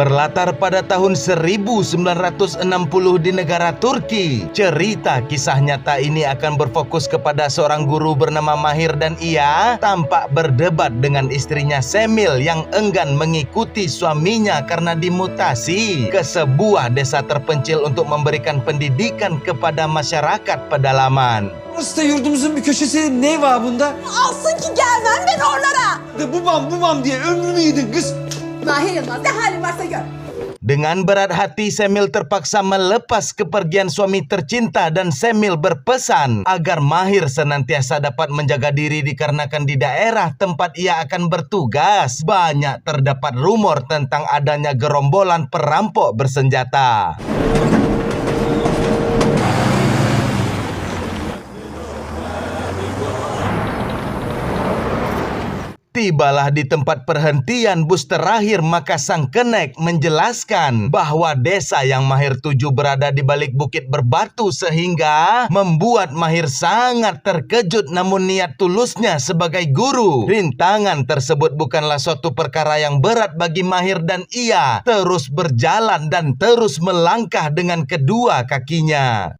Berlatar pada tahun 1960 di negara Turki, cerita kisah nyata ini akan berfokus kepada seorang guru bernama Mahir dan ia tampak berdebat dengan istrinya Semil yang enggan mengikuti suaminya karena dimutasi ke sebuah desa terpencil untuk memberikan pendidikan kepada masyarakat pedalaman. Burası da yurdumuzun bir köşesi. Ne var bunda? Alsın ki gelmem ben oralara. Bubam diye ömrümü yedin kız. Mahir Yılmaz ne halin varsa gör. Dengan berat hati Semil terpaksa melepas kepergian suami tercinta dan Semil berpesan agar Mahir senantiasa dapat menjaga diri dikarenakan di daerah tempat ia akan bertugas banyak terdapat rumor tentang adanya gerombolan perampok bersenjata. Tibalah di tempat perhentian bus terakhir maka sang kenek menjelaskan bahwa desa yang Mahir tuju berada di balik bukit berbatu sehingga membuat Mahir sangat terkejut namun niat tulusnya sebagai guru. Rintangan tersebut bukanlah suatu perkara yang berat bagi Mahir dan ia terus berjalan dan terus melangkah dengan kedua kakinya.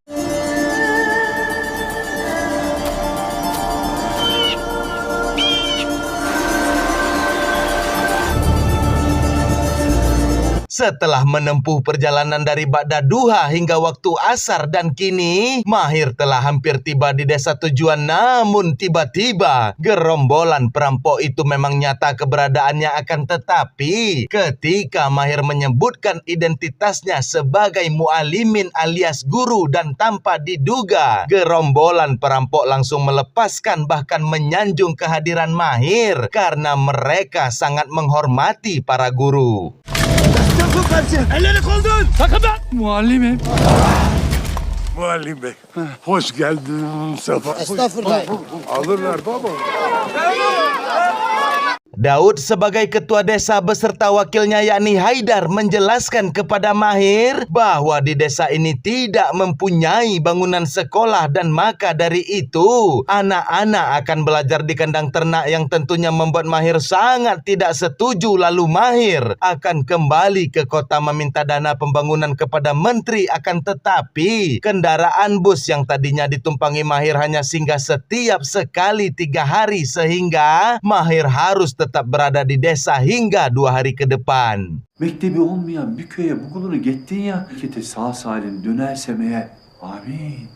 Setelah menempuh perjalanan dari Ba'da Duha hingga waktu asar dan kini Mahir telah hampir tiba di desa tujuan, namun tiba-tiba gerombolan perampok itu memang nyata keberadaannya, akan tetapi ketika Mahir menyebutkan identitasnya sebagai mualimin alias guru dan tanpa diduga gerombolan perampok langsung melepaskan bahkan menyanjung kehadiran Mahir karena mereka sangat menghormati para guru. Elleri koldur. Sakın ben. Muallimim. Muallim Bey. Hoş geldin Mustafa. Estağfurullah. Alırlar baba. Daud sebagai ketua desa beserta wakilnya yakni Haidar menjelaskan kepada Mahir bahwa di desa ini tidak mempunyai bangunan sekolah dan maka dari itu anak-anak akan belajar di kandang ternak yang tentunya membuat Mahir sangat tidak setuju. Lalu Mahir akan kembali ke kota meminta dana pembangunan kepada menteri, akan tetapi kendaraan bus yang tadinya ditumpangi Mahir hanya singgah setiap sekali 3 hari sehingga Mahir harus tetap berada di desa hingga 2 hari ke depan. Mektebi olmayan bir köye bu kadar gittin ya. Ülkete sağ salim dönersem eğer. Amin.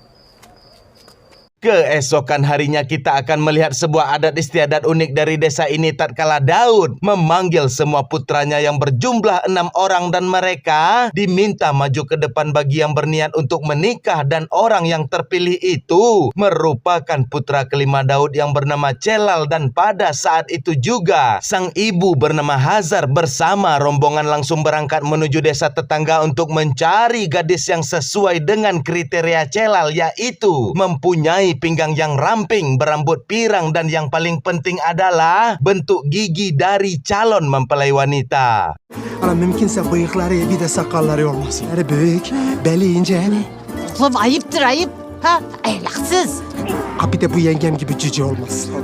Keesokan harinya kita akan melihat sebuah adat istiadat unik dari desa ini tatkala Daud memanggil semua putranya yang berjumlah 6 orang dan mereka diminta maju ke depan bagi yang berniat untuk menikah, dan orang yang terpilih itu merupakan putra kelima Daud yang bernama Celal, dan pada saat itu juga sang ibu bernama Hazar bersama rombongan langsung berangkat menuju desa tetangga untuk mencari gadis yang sesuai dengan kriteria Celal, yaitu mempunyai pinggang yang ramping, berambut pirang, dan yang paling penting adalah bentuk gigi dari calon mempelai wanita. Ama mümkünse bıyıkları bir de sakalları olmasın. Büyük, beli ince. Oğlum ayıptır ayıp. Ha, ahlaksız. Bir de bu yengem gibi cüce olmasın.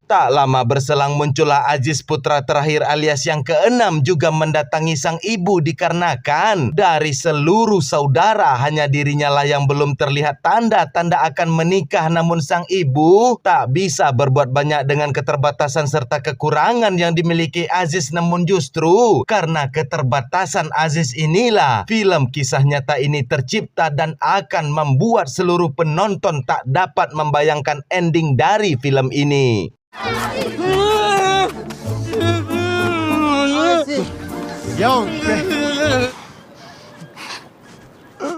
Tak lama berselang muncullah Aziz putra terakhir alias yang keenam juga mendatangi sang ibu dikarenakan dari seluruh saudara hanya dirinya lah yang belum terlihat tanda-tanda akan menikah, namun sang ibu tak bisa berbuat banyak dengan keterbatasan serta kekurangan yang dimiliki Aziz, namun justru karena keterbatasan Aziz inilah film kisah nyata ini tercipta dan akan membuat seluruh penonton tak dapat membayangkan ending dari film ini.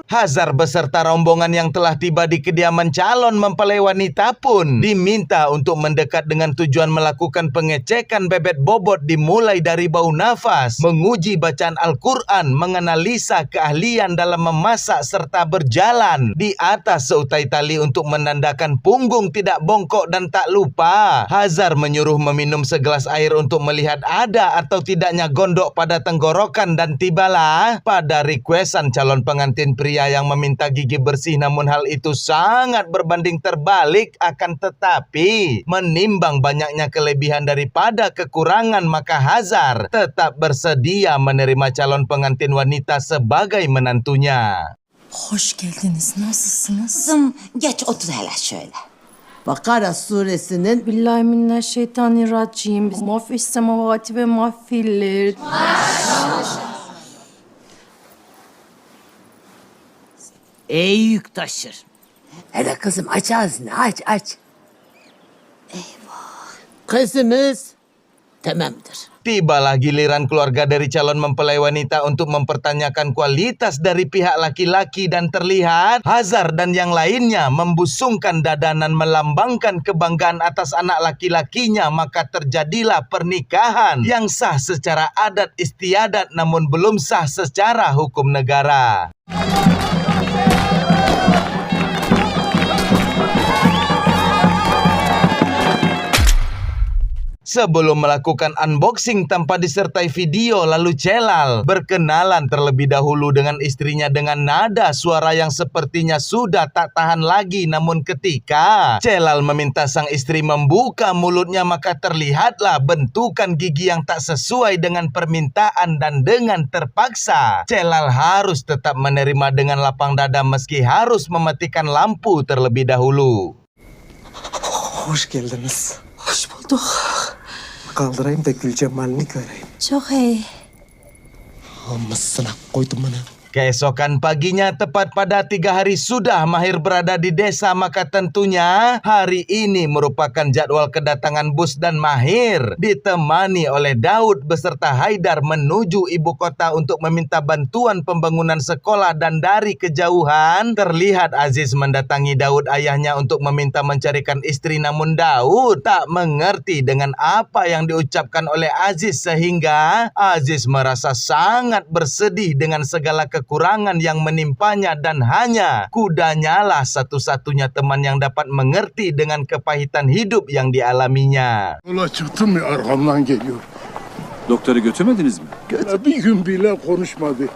Hazar beserta rombongan yang telah tiba di kediaman calon mempelai wanita pun diminta untuk mendekat dengan tujuan melakukan pengecekan bebet bobot dimulai dari bau nafas, menguji bacaan Al-Quran, menganalisa keahlian dalam memasak serta berjalan di atas seutai tali untuk menandakan punggung tidak bongkok, dan tak lupa Hazar menyuruh meminum segelas air untuk melihat ada atau tidaknya gondok pada tenggorokan, dan tibalah pada requestan calon pengantin pria Mereka yang meminta gigi bersih namun hal itu sangat berbanding terbalik, akan tetapi menimbang banyaknya kelebihan daripada kekurangan, maka Hazar tetap bersedia menerima calon pengantin wanita sebagai menantunya. Hoş geldiniz. Nasılsınız? Kızım geç otur hele şöyle. Bakara suresinin Billahi Mafis semavati ve mahfiller. Ey yük taşır. hele kızım aç ağzını aç. Kızımız tamamdır. Tibalah giliran keluarga dari calon mempelai wanita untuk mempertanyakan kualitas dari pihak laki-laki dan terlihat Hazar dan yang lainnya membusungkan dadanan melambangkan kebanggaan atas anak laki-lakinya, maka terjadilah pernikahan yang sah secara adat istiadat namun belum sah secara hukum negara. Sebelum melakukan unboxing tanpa disertai video, lalu Celal berkenalan terlebih dahulu dengan istrinya dengan nada suara yang sepertinya sudah tak tahan lagi. Namun ketika Celal meminta sang istri membuka mulutnya, maka terlihatlah bentukan gigi yang tak sesuai dengan permintaan dan dengan terpaksa Celal harus tetap menerima dengan lapang dada meski harus mematikan lampu terlebih dahulu. Hoş geldiniz. Hoş bulduk. Kaldırayım da Gülcemal'ini göreyim. Çok iyi. Ammasına koydum bana. Keesokan paginya, tepat pada 3 hari sudah Mahir berada di desa, maka tentunya hari ini merupakan jadwal kedatangan bus dan Mahir ditemani oleh Daud beserta Haidar menuju ibu kota untuk meminta bantuan pembangunan sekolah. Dan dari kejauhan terlihat Aziz mendatangi Daud ayahnya untuk meminta mencarikan istri, namun Daud tak mengerti dengan apa yang diucapkan oleh Aziz sehingga Aziz merasa sangat bersedih dengan segala kekurangan yang menimpanya dan hanya kudanya lah satu-satunya teman yang dapat mengerti dengan kepahitan hidup yang dialaminya. Yola çıktım ya arkamdan geliyor. Doktora götürmediniz mi? Bir gün bile konuşmadı.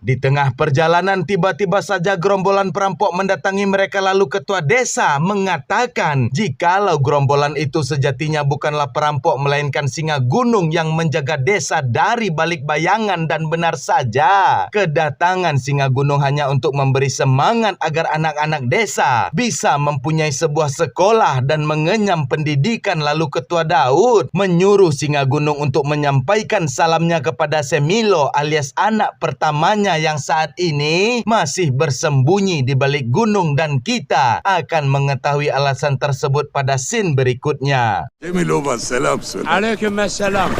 Di tengah perjalanan tiba-tiba saja gerombolan perampok mendatangi mereka, lalu ketua desa mengatakan jikalau gerombolan itu sejatinya bukanlah perampok melainkan singa gunung yang menjaga desa dari balik bayangan. Dan benar saja kedatangan singa gunung hanya untuk memberi semangat agar anak-anak desa bisa mempunyai sebuah sekolah dan mengenyam pendidikan. Lalu ketua Daud menyuruh singa gunung untuk menyampaikan salamnya kepada Semilo alias anak pertamanya yang saat ini masih bersembunyi di balik gunung, dan kita akan mengetahui alasan tersebut pada scene berikutnya. Semilova selam söyle. Aleykümselam.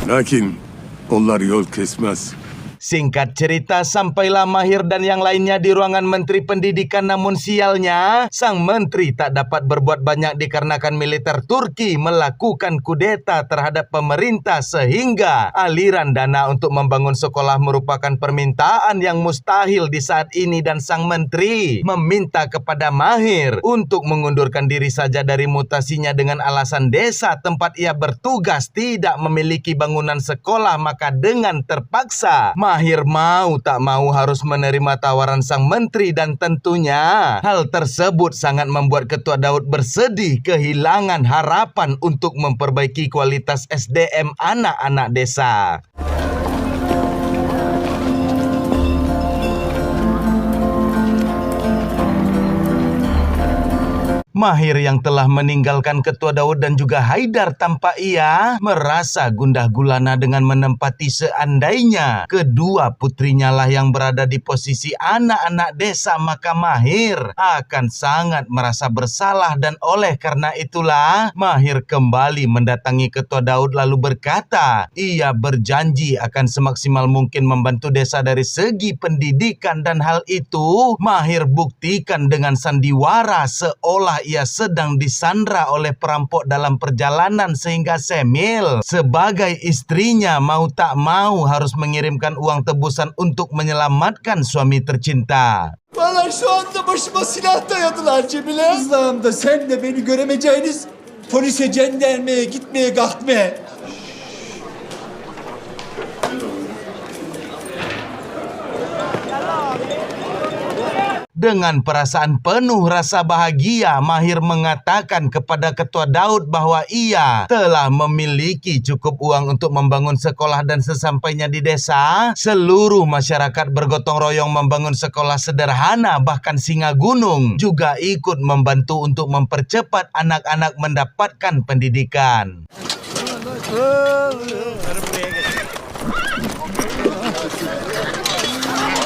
Lakin onlar yol kesmez. Singkat cerita, sampailah Mahir dan yang lainnya di ruangan Menteri Pendidikan, namun sialnya sang menteri tak dapat berbuat banyak dikarenakan militer Turki melakukan kudeta terhadap pemerintah sehingga aliran dana untuk membangun sekolah merupakan permintaan yang mustahil di saat ini, dan sang menteri meminta kepada Mahir untuk mengundurkan diri saja dari mutasinya dengan alasan desa tempat ia bertugas tidak memiliki bangunan sekolah. Maka dengan terpaksa Mahir mau tak mau harus menerima tawaran sang menteri, dan tentunya hal tersebut sangat membuat ketua Daud bersedih kehilangan harapan untuk memperbaiki kualitas SDM anak-anak desa. Mahir yang telah meninggalkan ketua Daud dan juga Haidar tanpa ia merasa gundah gulana dengan menempati seandainya kedua putrinya lah yang berada di posisi anak-anak desa, maka Mahir akan sangat merasa bersalah. Dan oleh karena itulah Mahir kembali mendatangi ketua Daud lalu berkata ia berjanji akan semaksimal mungkin membantu desa dari segi pendidikan, dan hal itu Mahir buktikan dengan sandiwara seolah ia sedang disandra oleh perampok dalam perjalanan, sehingga Semil sebagai istrinya mau tak mau harus mengirimkan uang tebusan untuk menyelamatkan suami tercinta. Valla şu anda başıma silah dayadılar Cemile. Kızlağım da sen de beni göremeyeceğiniz polise, jandarmaya gitmeye kalkmaya. Dengan perasaan penuh rasa bahagia, Mahir mengatakan kepada Ketua Daud bahwa ia telah memiliki cukup uang untuk membangun sekolah dan sesampainya di desa, seluruh masyarakat bergotong royong membangun sekolah sederhana, bahkan Singa Gunung juga ikut membantu untuk mempercepat anak-anak mendapatkan pendidikan.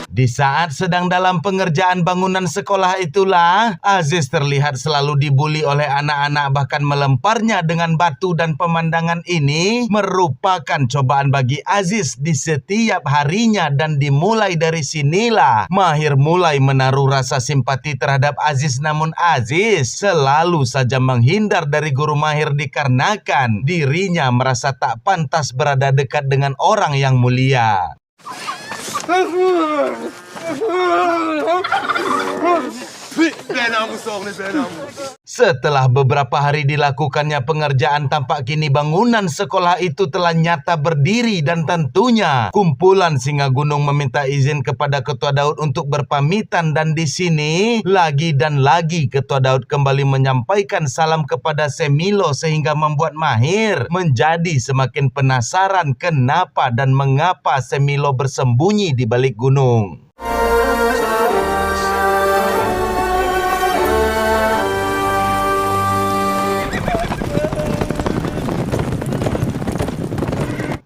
Di saat sedang dalam pengerjaan bangunan sekolah itulah, Aziz terlihat selalu dibuli oleh anak-anak, bahkan melemparnya dengan batu, dan pemandangan ini merupakan cobaan bagi Aziz di setiap harinya. Dan dimulai dari sinilah Mahir mulai menaruh rasa simpati terhadap Aziz. Namun Aziz selalu saja menghindar dari guru Mahir dikarenakan dirinya merasa tak pantas berada dekat dengan orang yang mulia. Setelah beberapa hari dilakukannya pengerjaan, tampak kini bangunan sekolah itu telah nyata berdiri, dan tentunya kumpulan Singa Gunung meminta izin kepada Ketua Daud untuk berpamitan. Dan di sini lagi dan lagi Ketua Daud kembali menyampaikan salam kepada Semilo, sehingga membuat Mahir menjadi semakin penasaran kenapa dan mengapa Semilo bersembunyi di balik gunung.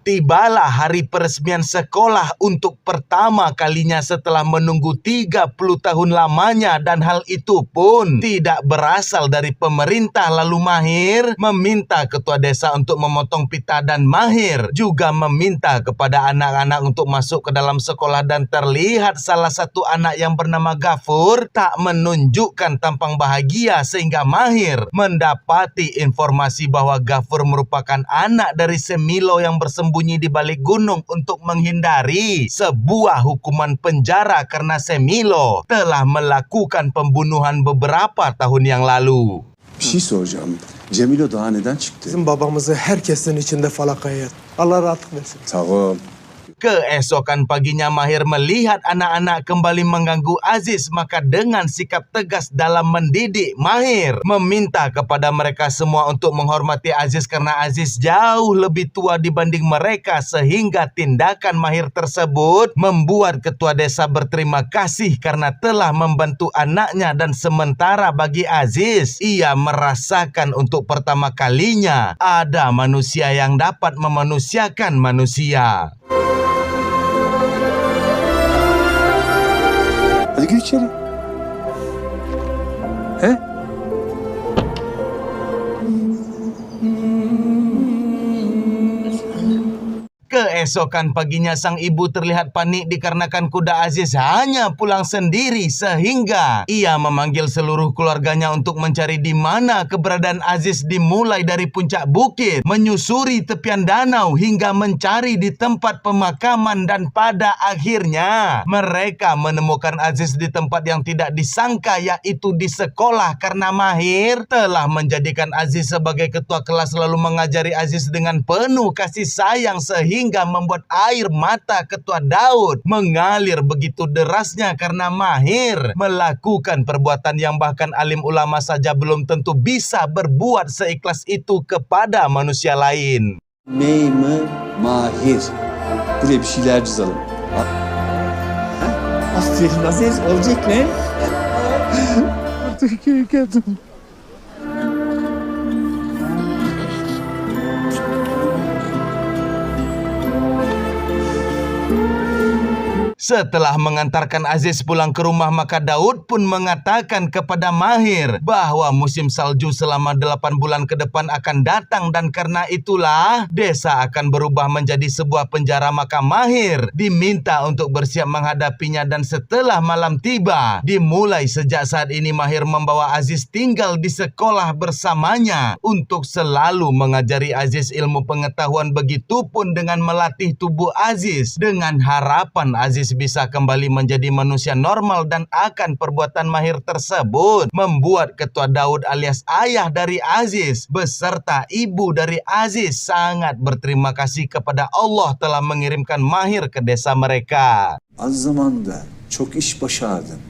Tibalah hari peresmian sekolah untuk pertama kalinya setelah menunggu 30 tahun lamanya, dan hal itu pun tidak berasal dari pemerintah. Lalu Mahir meminta ketua desa untuk memotong pita, dan Mahir juga meminta kepada anak-anak untuk masuk ke dalam sekolah. Dan terlihat salah satu anak yang bernama Gafur tak menunjukkan tampang bahagia, sehingga Mahir mendapati informasi bahwa Gafur merupakan anak dari Semilo yang bersembunyi di balik gunung untuk menghindari sebuah hukuman penjara karena Semilo telah melakukan pembunuhan beberapa tahun yang lalu. Bir şey soracağım. Cemilo daha neden çıktı? Bizim babamızı herkesin içinde falakaya yat. Allah rahatlık versin. Sağ ol. Keesokan paginya Mahir melihat anak-anak kembali mengganggu Aziz, maka dengan sikap tegas dalam mendidik, Mahir meminta kepada mereka semua untuk menghormati Aziz karena Aziz jauh lebih tua dibanding mereka, sehingga tindakan Mahir tersebut membuat ketua desa berterima kasih karena telah membantu anaknya. Dan sementara bagi Aziz, ia merasakan untuk pertama kalinya ada manusia yang dapat memanusiakan manusia. Hadi gir içeri. He? Keesokan paginya sang ibu terlihat panik dikarenakan kuda Aziz hanya pulang sendiri, sehingga ia memanggil seluruh keluarganya untuk mencari di mana keberadaan Aziz. Dimulai dari puncak bukit, menyusuri tepian danau, hingga mencari di tempat pemakaman. Dan pada akhirnya mereka menemukan Aziz di tempat yang tidak disangka, yaitu di sekolah, karena Mahir telah menjadikan Aziz sebagai ketua kelas, lalu mengajari Aziz dengan penuh kasih sayang, sehingga membuat air mata ketua Daud mengalir begitu derasnya karena Mahir melakukan perbuatan yang bahkan alim ulama saja belum tentu bisa berbuat seikhlas itu kepada manusia lain. Memur Mahir. Buraya bir şeyler çizelim. Aferin Aziz. Olacak lan. Setelah mengantarkan Aziz pulang ke rumah, maka Daud pun mengatakan kepada Mahir bahwa musim salju selama 8 bulan ke depan akan datang, dan karena itulah desa akan berubah menjadi sebuah penjara. Maka Mahir diminta untuk bersiap menghadapinya, dan setelah malam tiba, dimulai sejak saat ini Mahir membawa Aziz tinggal di sekolah bersamanya untuk selalu mengajari Aziz ilmu pengetahuan, begitupun dengan melatih tubuh Aziz dengan harapan Aziz bisa kembali menjadi manusia normal. Dan akan perbuatan Mahir tersebut membuat ketua Daud alias ayah dari Aziz beserta ibu dari Aziz sangat berterima kasih kepada Allah telah mengirimkan Mahir ke desa mereka. Az zamanda çok iş başardın.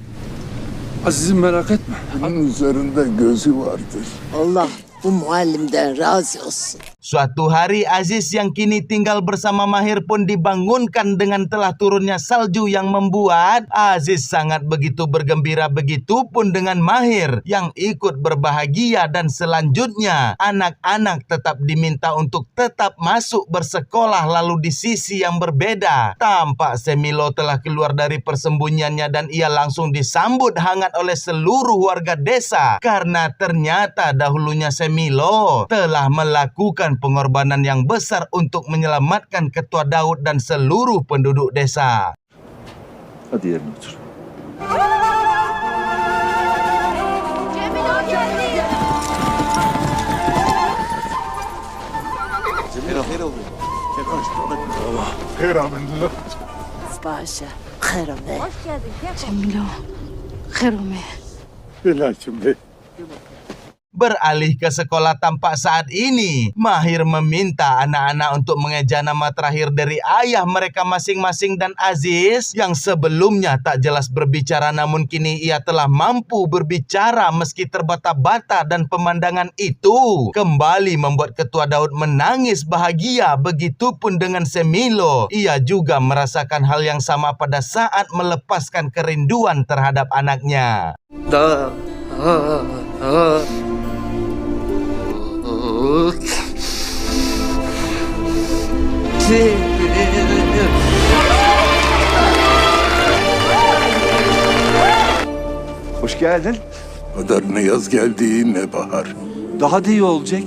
Aziz'im merak etme. Bunun üzerinde gözü vardır. Allah bu muallimden razı olsun. Suatu hari Aziz yang kini tinggal bersama Mahir pun dibangunkan dengan telah turunnya salju yang membuat Aziz sangat begitu bergembira, begitupun dengan Mahir yang ikut berbahagia, dan selanjutnya anak-anak tetap diminta untuk tetap masuk bersekolah. Lalu di sisi yang berbeda, tampak Semilo telah keluar dari persembunyiannya dan ia langsung disambut hangat oleh seluruh warga desa karena ternyata dahulunya Semilo telah melakukan pengorbanan yang besar untuk menyelamatkan Ketua Daud dan seluruh penduduk desa. Hadi yerine otur. Keraminler. Başa, khairame. Cemilo, Khairome. Belaçım Bey. Beralih ke sekolah, tampak saat ini Mahir meminta anak-anak untuk mengeja nama terakhir dari ayah mereka masing-masing, dan Aziz yang sebelumnya tak jelas berbicara namun kini ia telah mampu berbicara meski terbata-bata, dan pemandangan itu kembali membuat Ketua Daud menangis bahagia. Begitupun dengan Semilo, ia juga merasakan hal yang sama pada saat melepaskan kerinduan terhadap anaknya. Hoş geldin. Kadar ne yaz geldi ne bahar. Daha da iyi olacak.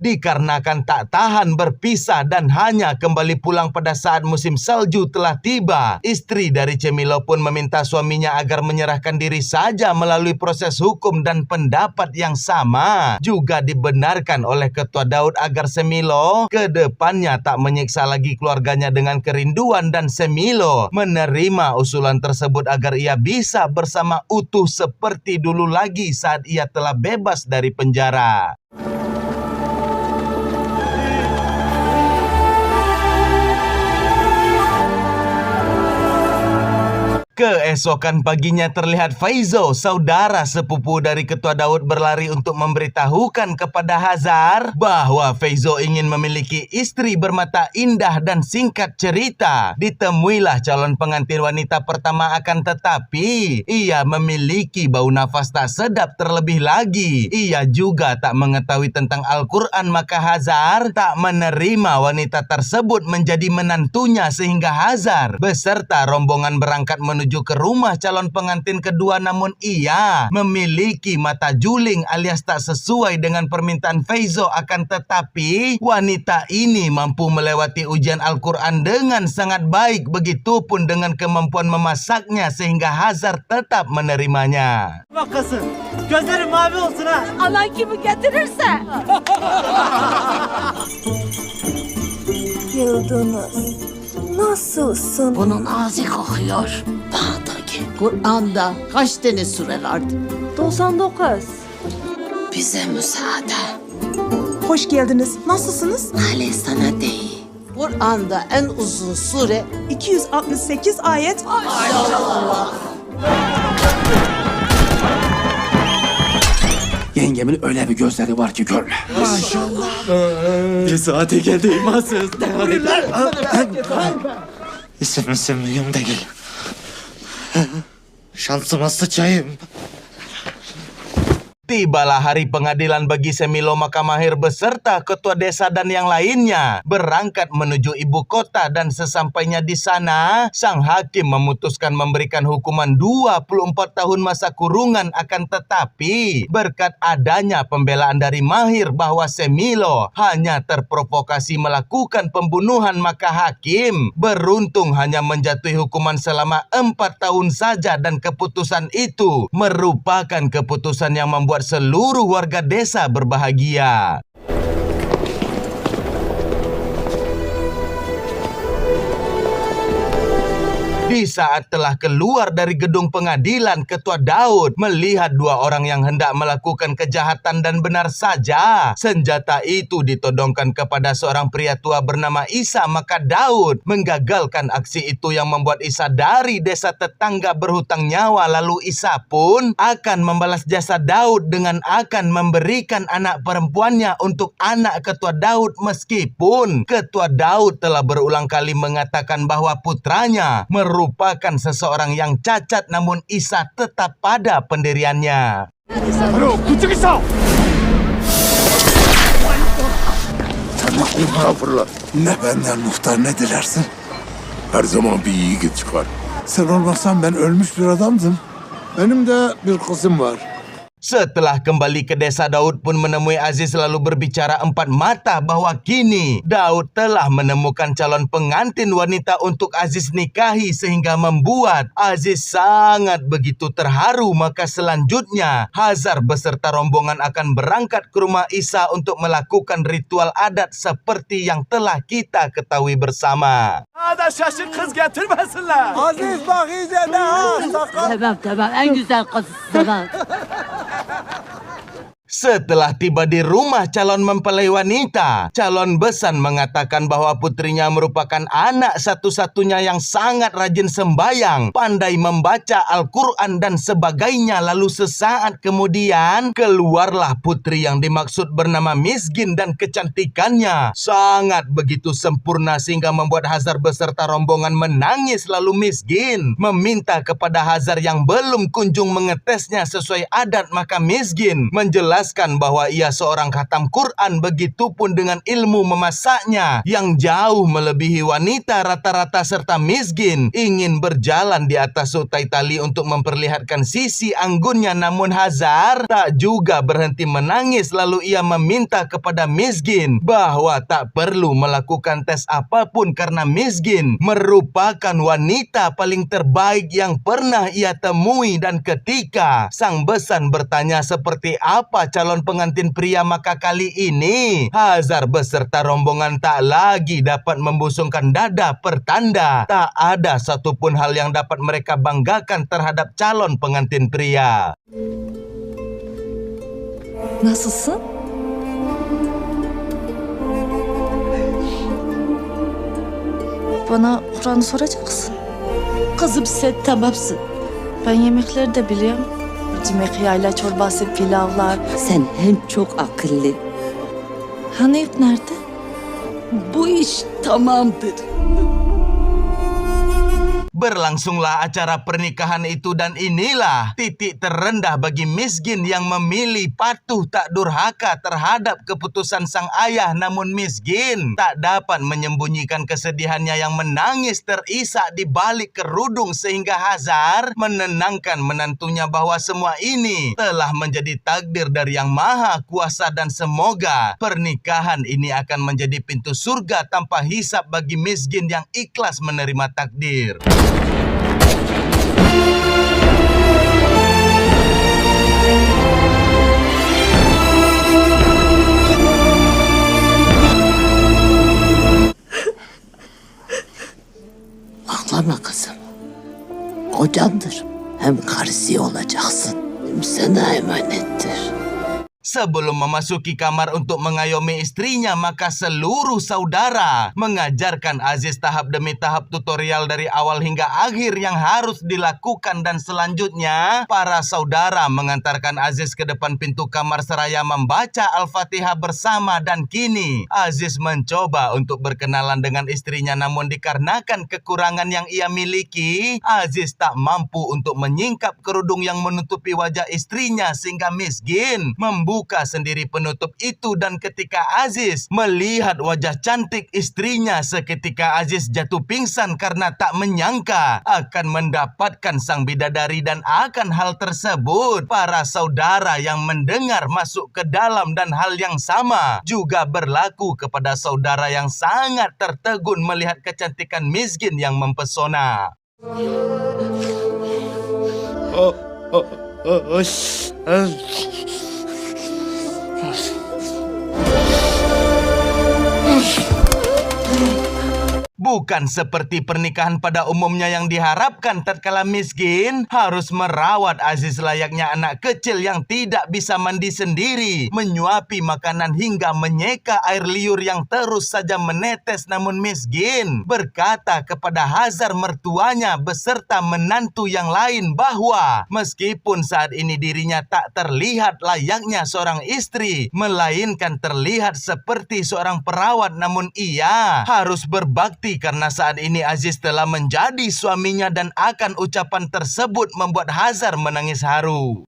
Dikarenakan tak tahan berpisah dan hanya kembali pulang pada saat musim salju telah tiba, istri dari Cemilo pun meminta suaminya agar menyerahkan diri saja melalui proses hukum, dan pendapat yang sama juga dibenarkan oleh Ketua Daud agar Semilo ke depannya tak menyiksa lagi keluarganya dengan kerinduan, dan Semilo menerima usulan tersebut agar ia bisa bersama utuh seperti dulu lagi saat ia telah bebas dari penjara. Keesokan paginya terlihat Faizo, saudara sepupu dari Ketua Daud, berlari untuk memberitahukan kepada Hazar bahwa Faizo ingin memiliki istri bermata indah, dan singkat cerita ditemuilah calon pengantin wanita pertama, akan tetapi ia memiliki bau nafas tak sedap. Terlebih lagi ia juga tak mengetahui tentang Al-Quran, maka Hazar tak menerima wanita tersebut menjadi menantunya, sehingga Hazar beserta rombongan berangkat menuju ke rumah calon pengantin kedua, namun ia memiliki mata juling alias tak sesuai dengan permintaan Faizo. Akan tetapi wanita ini mampu melewati ujian Al-Quran dengan sangat baik, begitupun dengan kemampuan memasaknya, sehingga Hazar tetap menerimanya. Bakasın. Gözlerin mavi olsun ha. Alan kimi getirirse. Yıldız, nasılsın? Bunun ağzı kokuyor. Bana da gel. Kur'an'da kaç tane sure vardı? 99. Bize müsaade. Hoş geldiniz. Nasılsınız? Hale sana değil. Kur'an'da en uzun sure 268 ayet. Yengemin öyle bir gözleri var ki görme. Bir saate geldi imansız. İsim mühim değil. Şansıma sıçayım. Tibalah hari pengadilan bagi Semilo, maka Mahir beserta ketua desa dan yang lainnya berangkat menuju ibu kota, dan sesampainya di sana sang hakim memutuskan memberikan hukuman 24 tahun masa kurungan. Akan tetapi berkat adanya pembelaan dari Mahir bahwa Semilo hanya terprovokasi melakukan pembunuhan, maka hakim beruntung hanya menjatuhi hukuman selama 4 tahun saja, dan keputusan itu merupakan keputusan yang membuat seluruh warga desa berbahagia. Di saat telah keluar dari gedung pengadilan, Ketua Daud melihat dua orang yang hendak melakukan kejahatan dan benar saja senjata itu ditodongkan kepada seorang pria tua bernama Isa. Maka Daud menggagalkan aksi itu yang membuat Isa dari desa tetangga berhutang nyawa. Lalu Isa pun akan membalas jasa Daud dengan akan memberikan anak perempuannya untuk anak Ketua Daud, meskipun Ketua Daud telah berulang kali mengatakan bahwa putranya merupakan seseorang yang cacat, namun Isa tetap pada pendiriannya. Sana fırla. Ne benden muhtar ne dilersin? Her zaman bir yiğit çıkar. Sen olmasan ben ölmüş bir adamdım. Benim de bir kızım var. Setelah kembali ke desa, Daud pun menemui Aziz lalu berbicara empat mata bahwa kini Daud telah menemukan calon pengantin wanita untuk Aziz nikahi, sehingga membuat Aziz sangat begitu terharu. Maka selanjutnya Hazar beserta rombongan akan berangkat ke rumah Isa untuk melakukan ritual adat seperti yang telah kita ketahui bersama. Aziz bak iyice ne ha? Tamam tamam en güzel kız sana. Setelah tiba di rumah calon mempelai wanita, calon besan mengatakan bahwa putrinya merupakan anak satu-satunya yang sangat rajin sembayang, pandai membaca Al-Quran dan sebagainya. Lalu sesaat kemudian keluarlah putri yang dimaksud bernama Miskin, dan kecantikannya sangat begitu sempurna sehingga membuat Hazar beserta rombongan menangis. Lalu Miskin meminta kepada Hazar yang belum kunjung mengetesnya sesuai adat. Maka Miskin menjelaskan bahwa ia seorang khatam Quran, begitupun dengan ilmu memasaknya yang jauh melebihi wanita rata-rata, serta Miskin ingin berjalan di atas utai tali untuk memperlihatkan sisi anggunnya. Namun Hazar tak juga berhenti menangis. Lalu ia meminta kepada Miskin bahwa tak perlu melakukan tes apapun karena Miskin merupakan wanita paling terbaik yang pernah ia temui. Dan ketika sang besan bertanya seperti apa calon pengantin pria, maka kali ini Hazar beserta rombongan tak lagi dapat membusungkan dada, pertanda tak ada satupun hal yang dapat mereka banggakan terhadap calon pengantin pria. Nasılsın? Bana Kur'an'ı soracaksın. Kızım sen tamamsın. Ben yemekleri de biliyorum. Mercimek yayla çorbası, pilavlar. Sen hem çok akıllı. Hani ip nerede? Bu iş tamamdır. Berlangsunglah acara pernikahan itu, dan inilah titik terendah bagi Miskin yang memilih patuh tak durhaka terhadap keputusan sang ayah. Namun Miskin tak dapat menyembunyikan kesedihannya yang menangis terisak di balik kerudung, sehingga Hazar menenangkan menantunya bahwa semua ini telah menjadi takdir dari Yang Maha Kuasa, dan semoga pernikahan ini akan menjadi pintu surga tanpa hisab bagi Miskin yang ikhlas menerima takdir. Ağlama kızım. Kocandır. Hem karısı olacaksın. Hem sana emanettir. Sebelum memasuki kamar untuk mengayomi istrinya, maka seluruh saudara mengajarkan Aziz tahap demi tahap tutorial dari awal hingga akhir yang harus dilakukan. Dan selanjutnya para saudara mengantarkan Aziz ke depan pintu kamar seraya membaca Al-Fatihah bersama. Dan kini Aziz mencoba untuk berkenalan dengan istrinya, namun dikarenakan kekurangan yang ia miliki, Aziz tak mampu untuk menyingkap kerudung yang menutupi wajah istrinya, sehingga Miskin membuka sendiri penutup itu. Dan ketika Aziz melihat wajah cantik istrinya, seketika Aziz jatuh pingsan karena tak menyangka akan mendapatkan sang bidadari. Dan akan hal tersebut para saudara yang mendengar masuk ke dalam, dan hal yang sama juga berlaku kepada saudara yang sangat tertegun melihat kecantikan Miskin yang mempesona. Bukan seperti pernikahan pada umumnya yang diharapkan tatkala miskin harus merawat Aziz layaknya anak kecil yang tidak bisa mandi sendiri, menyuapi makanan hingga menyeka air liur yang terus saja menetes, namun miskin berkata kepada Hazar mertuanya beserta menantu yang lain bahwa meskipun saat ini dirinya tak terlihat layaknya seorang istri, melainkan terlihat seperti seorang perawat, namun ia harus berbakti karena saat ini Aziz telah menjadi suaminya, dan akan ucapan tersebut membuat Hazar menangis haru.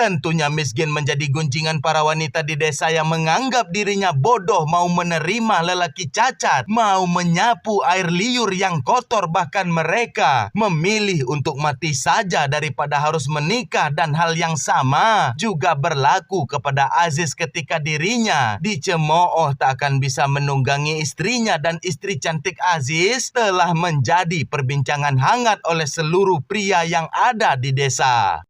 Tentunya miskin menjadi gunjingan para wanita di desa yang menganggap dirinya bodoh mau menerima lelaki cacat, mau menyapu air liur yang kotor, bahkan mereka memilih untuk mati saja daripada harus menikah. Dan hal yang sama juga berlaku kepada Aziz ketika dirinya dicemooh tak akan bisa menunggangi istrinya, dan istri cantik Aziz telah menjadi perbincangan hangat oleh seluruh pria yang ada di desa.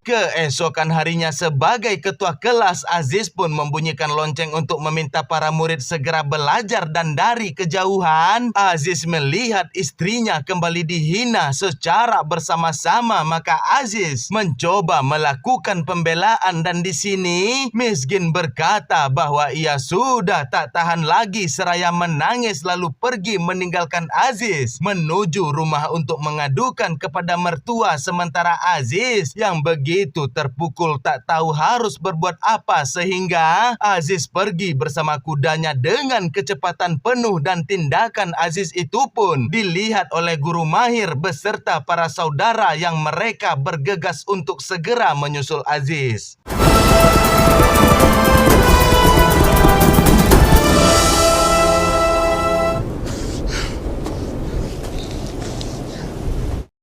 Keesokan harinya sebagai ketua kelas, Aziz pun membunyikan lonceng untuk meminta para murid segera belajar, dan dari kejauhan Aziz melihat istrinya kembali dihina secara bersama-sama. Maka Aziz mencoba melakukan pembelaan, dan di sini miskin berkata bahwa ia sudah tak tahan lagi seraya menangis lalu pergi meninggalkan Aziz menuju rumah untuk mengadukan kepada mertua. Sementara Aziz yang begitu terpukul tak tahu harus berbuat apa, sehingga Aziz pergi bersama kudanya dengan kecepatan penuh, dan tindakan Aziz itu pun dilihat oleh guru mahir beserta para saudara yang mereka bergegas untuk segera menyusul Aziz.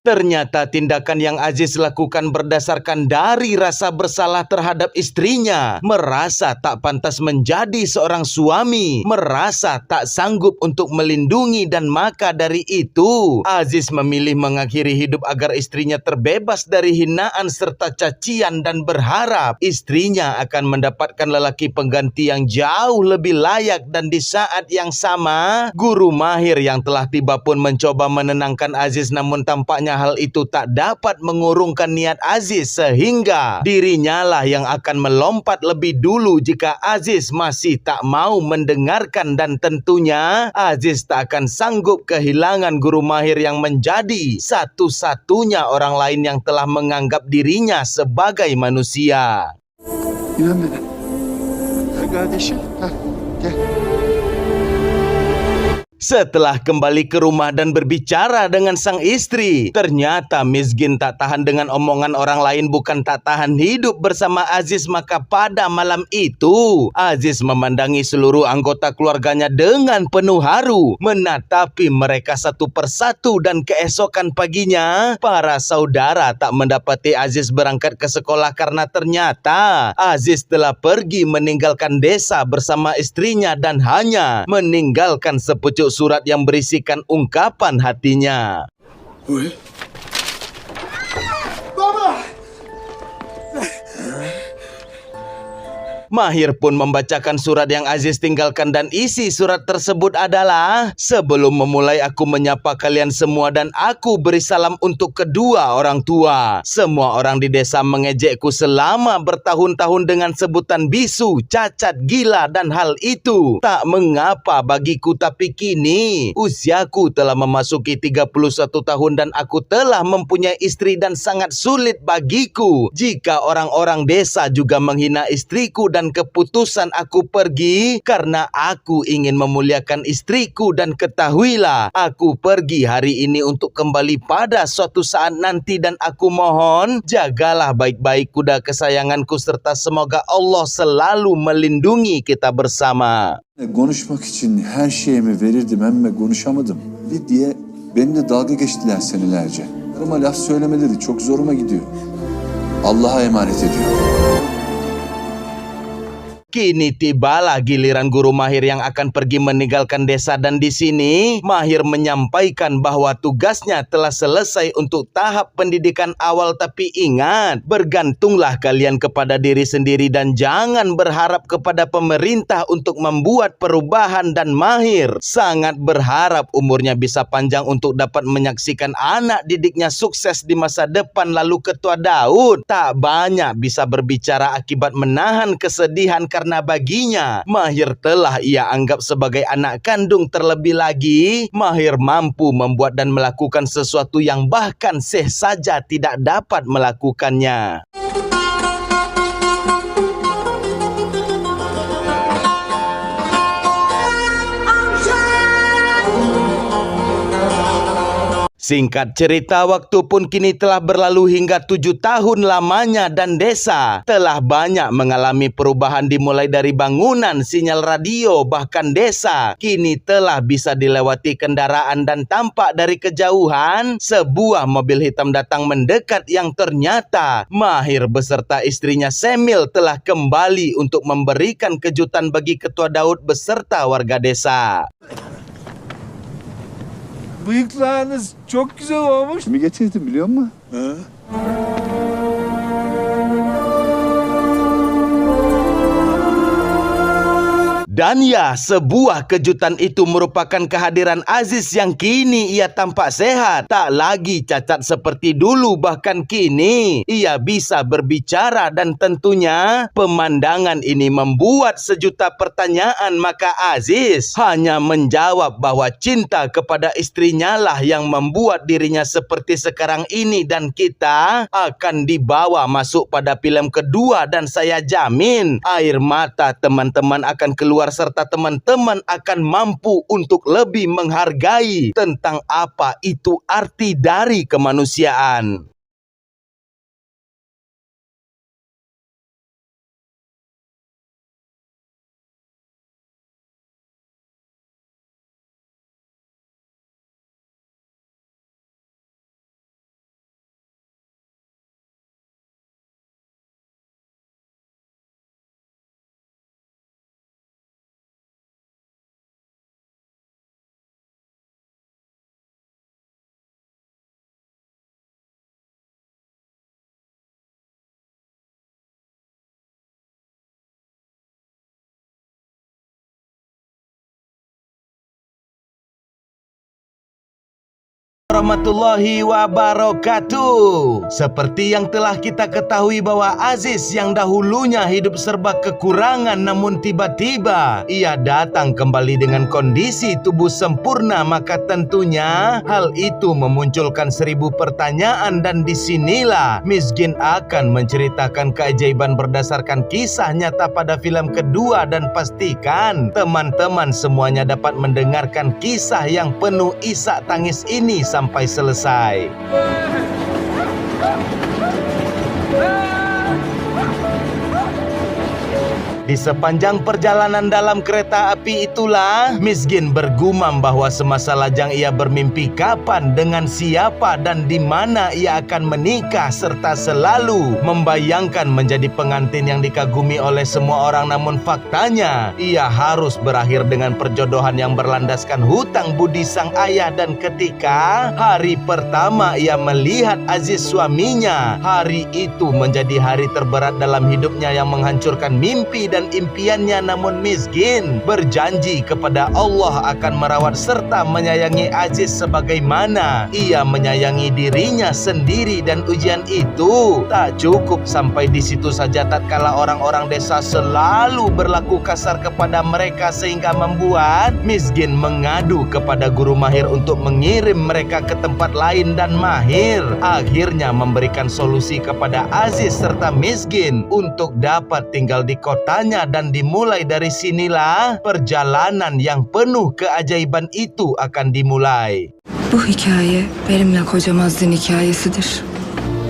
Ternyata tindakan yang Aziz lakukan berdasarkan dari rasa bersalah terhadap istrinya, merasa tak pantas menjadi seorang suami, merasa tak sanggup untuk melindungi, dan maka dari itu Aziz memilih mengakhiri hidup agar istrinya terbebas dari hinaan serta cacian, dan berharap istrinya akan mendapatkan lelaki pengganti yang jauh lebih layak. Dan di saat yang sama, guru mahir yang telah tiba pun mencoba menenangkan Aziz, namun tampaknya hal itu tak dapat mengurungkan niat Aziz, sehingga dirinya lah yang akan melompat lebih dulu jika Aziz masih tak mau mendengarkan. Dan tentunya Aziz tak akan sanggup kehilangan guru mahir yang menjadi satu-satunya orang lain yang telah menganggap dirinya sebagai manusia. İnan bana. Kardeşim. Gel. Setelah kembali ke rumah dan berbicara dengan sang istri, ternyata miskin tak tahan dengan omongan orang lain, bukan tak tahan hidup bersama Aziz. Maka pada malam itu Aziz memandangi seluruh anggota keluarganya dengan penuh haru, menatapi mereka satu persatu. Dan keesokan paginya para saudara tak mendapati Aziz berangkat ke sekolah karena ternyata Aziz telah pergi meninggalkan desa bersama istrinya dan hanya meninggalkan sepucuk surat yang berisikan ungkapan hatinya. Mahir pun membacakan surat yang Aziz tinggalkan, dan isi surat tersebut adalah: sebelum memulai aku menyapa kalian semua dan aku beri salam untuk kedua orang tua. Semua orang di desa mengejekku selama bertahun-tahun dengan sebutan bisu, cacat, gila, dan hal itu tak mengapa bagiku. Tapi kini usiaku telah memasuki 31 tahun dan aku telah mempunyai istri, dan sangat sulit bagiku jika orang-orang desa juga menghina istriku. Dan keputusan aku pergi karena aku ingin memuliakan istriku. Dan ketahuilah, aku pergi hari ini untuk kembali pada suatu saat nanti, dan aku mohon jagalah baik-baik kuda kesayanganku, serta semoga Allah selalu melindungi kita bersama. Konuşmak için her şeyimi verirdim ama konuşamadım diye benimle dalga geçtiler senelerce. Ama laf söylemeleri çok zoruma gidiyor. Allah'a emanet ediyorum. Kini tibalah giliran guru Mahir yang akan pergi meninggalkan desa, dan di sini Mahir menyampaikan bahwa tugasnya telah selesai untuk tahap pendidikan awal. Tapi ingat, bergantunglah kalian kepada diri sendiri dan jangan berharap kepada pemerintah untuk membuat perubahan. Dan Mahir sangat berharap umurnya bisa panjang untuk dapat menyaksikan anak didiknya sukses di masa depan. Lalu Ketua Daud tak banyak bisa berbicara akibat menahan kesedihan, karena baginya Mahir telah ia anggap sebagai anak kandung. Terlebih lagi, Mahir mampu membuat dan melakukan sesuatu yang bahkan Syekh saja tidak dapat melakukannya. Singkat cerita, waktu pun kini telah berlalu hingga 7 tahun lamanya dan desa telah banyak mengalami perubahan, dimulai dari bangunan, sinyal radio, bahkan desa kini telah bisa dilewati kendaraan. Dan tampak dari kejauhan sebuah mobil hitam datang mendekat yang ternyata Mahir beserta istrinya Semil telah kembali untuk memberikan kejutan bagi Ketua Daud beserta warga desa. Bıyıklarınız çok güzel olmuş. Kimi getirdim biliyor musun? Dan ya, sebuah kejutan itu merupakan kehadiran Aziz yang kini ia tampak sehat, tak lagi cacat seperti dulu, bahkan kini ia bisa berbicara. Dan tentunya pemandangan ini membuat sejuta pertanyaan. Maka Aziz hanya menjawab bahwa cinta kepada istrinya lah yang membuat dirinya seperti sekarang ini. Dan kita akan dibawa masuk pada film kedua, dan saya jamin air mata teman-teman akan keluar, serta teman-teman akan mampu untuk lebih menghargai tentang apa itu arti dari kemanusiaan. Warahmatullahi wabarakatuh. Seperti yang telah kita ketahui bahwa Aziz yang dahulunya hidup serba kekurangan, namun tiba-tiba ia datang kembali dengan kondisi tubuh sempurna. Maka tentunya hal itu memunculkan 1000 pertanyaan, dan disinilah Miskin akan menceritakan keajaiban berdasarkan kisah nyata pada film kedua. Dan pastikan teman-teman semuanya dapat mendengarkan kisah yang penuh isak tangis ini sampai selesai. Di sepanjang perjalanan dalam kereta api itulah Miskin bergumam bahwa semasa lajang ia bermimpi kapan, dengan siapa, dan di mana ia akan menikah, serta selalu membayangkan menjadi pengantin yang dikagumi oleh semua orang. Namun faktanya ia harus berakhir dengan perjodohan yang berlandaskan hutang budi sang ayah. Dan ketika hari pertama ia melihat Aziz suaminya, hari itu menjadi hari terberat dalam hidupnya yang menghancurkan mimpi dan impiannya. Namun Miskin berjanji kepada Allah akan merawat serta menyayangi Aziz sebagaimana ia menyayangi dirinya sendiri. Dan ujian itu tak cukup sampai di situ saja. Tatkala orang-orang desa selalu berlaku kasar kepada mereka, sehingga membuat Miskin mengadu kepada guru Mahir untuk mengirim mereka ke tempat lain. Dan Mahir akhirnya memberikan solusi kepada Aziz serta Miskin untuk dapat tinggal di kotanya. Dan dimulai dari sinilah perjalanan yang penuh keajaiban itu akan dimulai. Bu hikaye benimle kocam Aziz'in hikayesidir.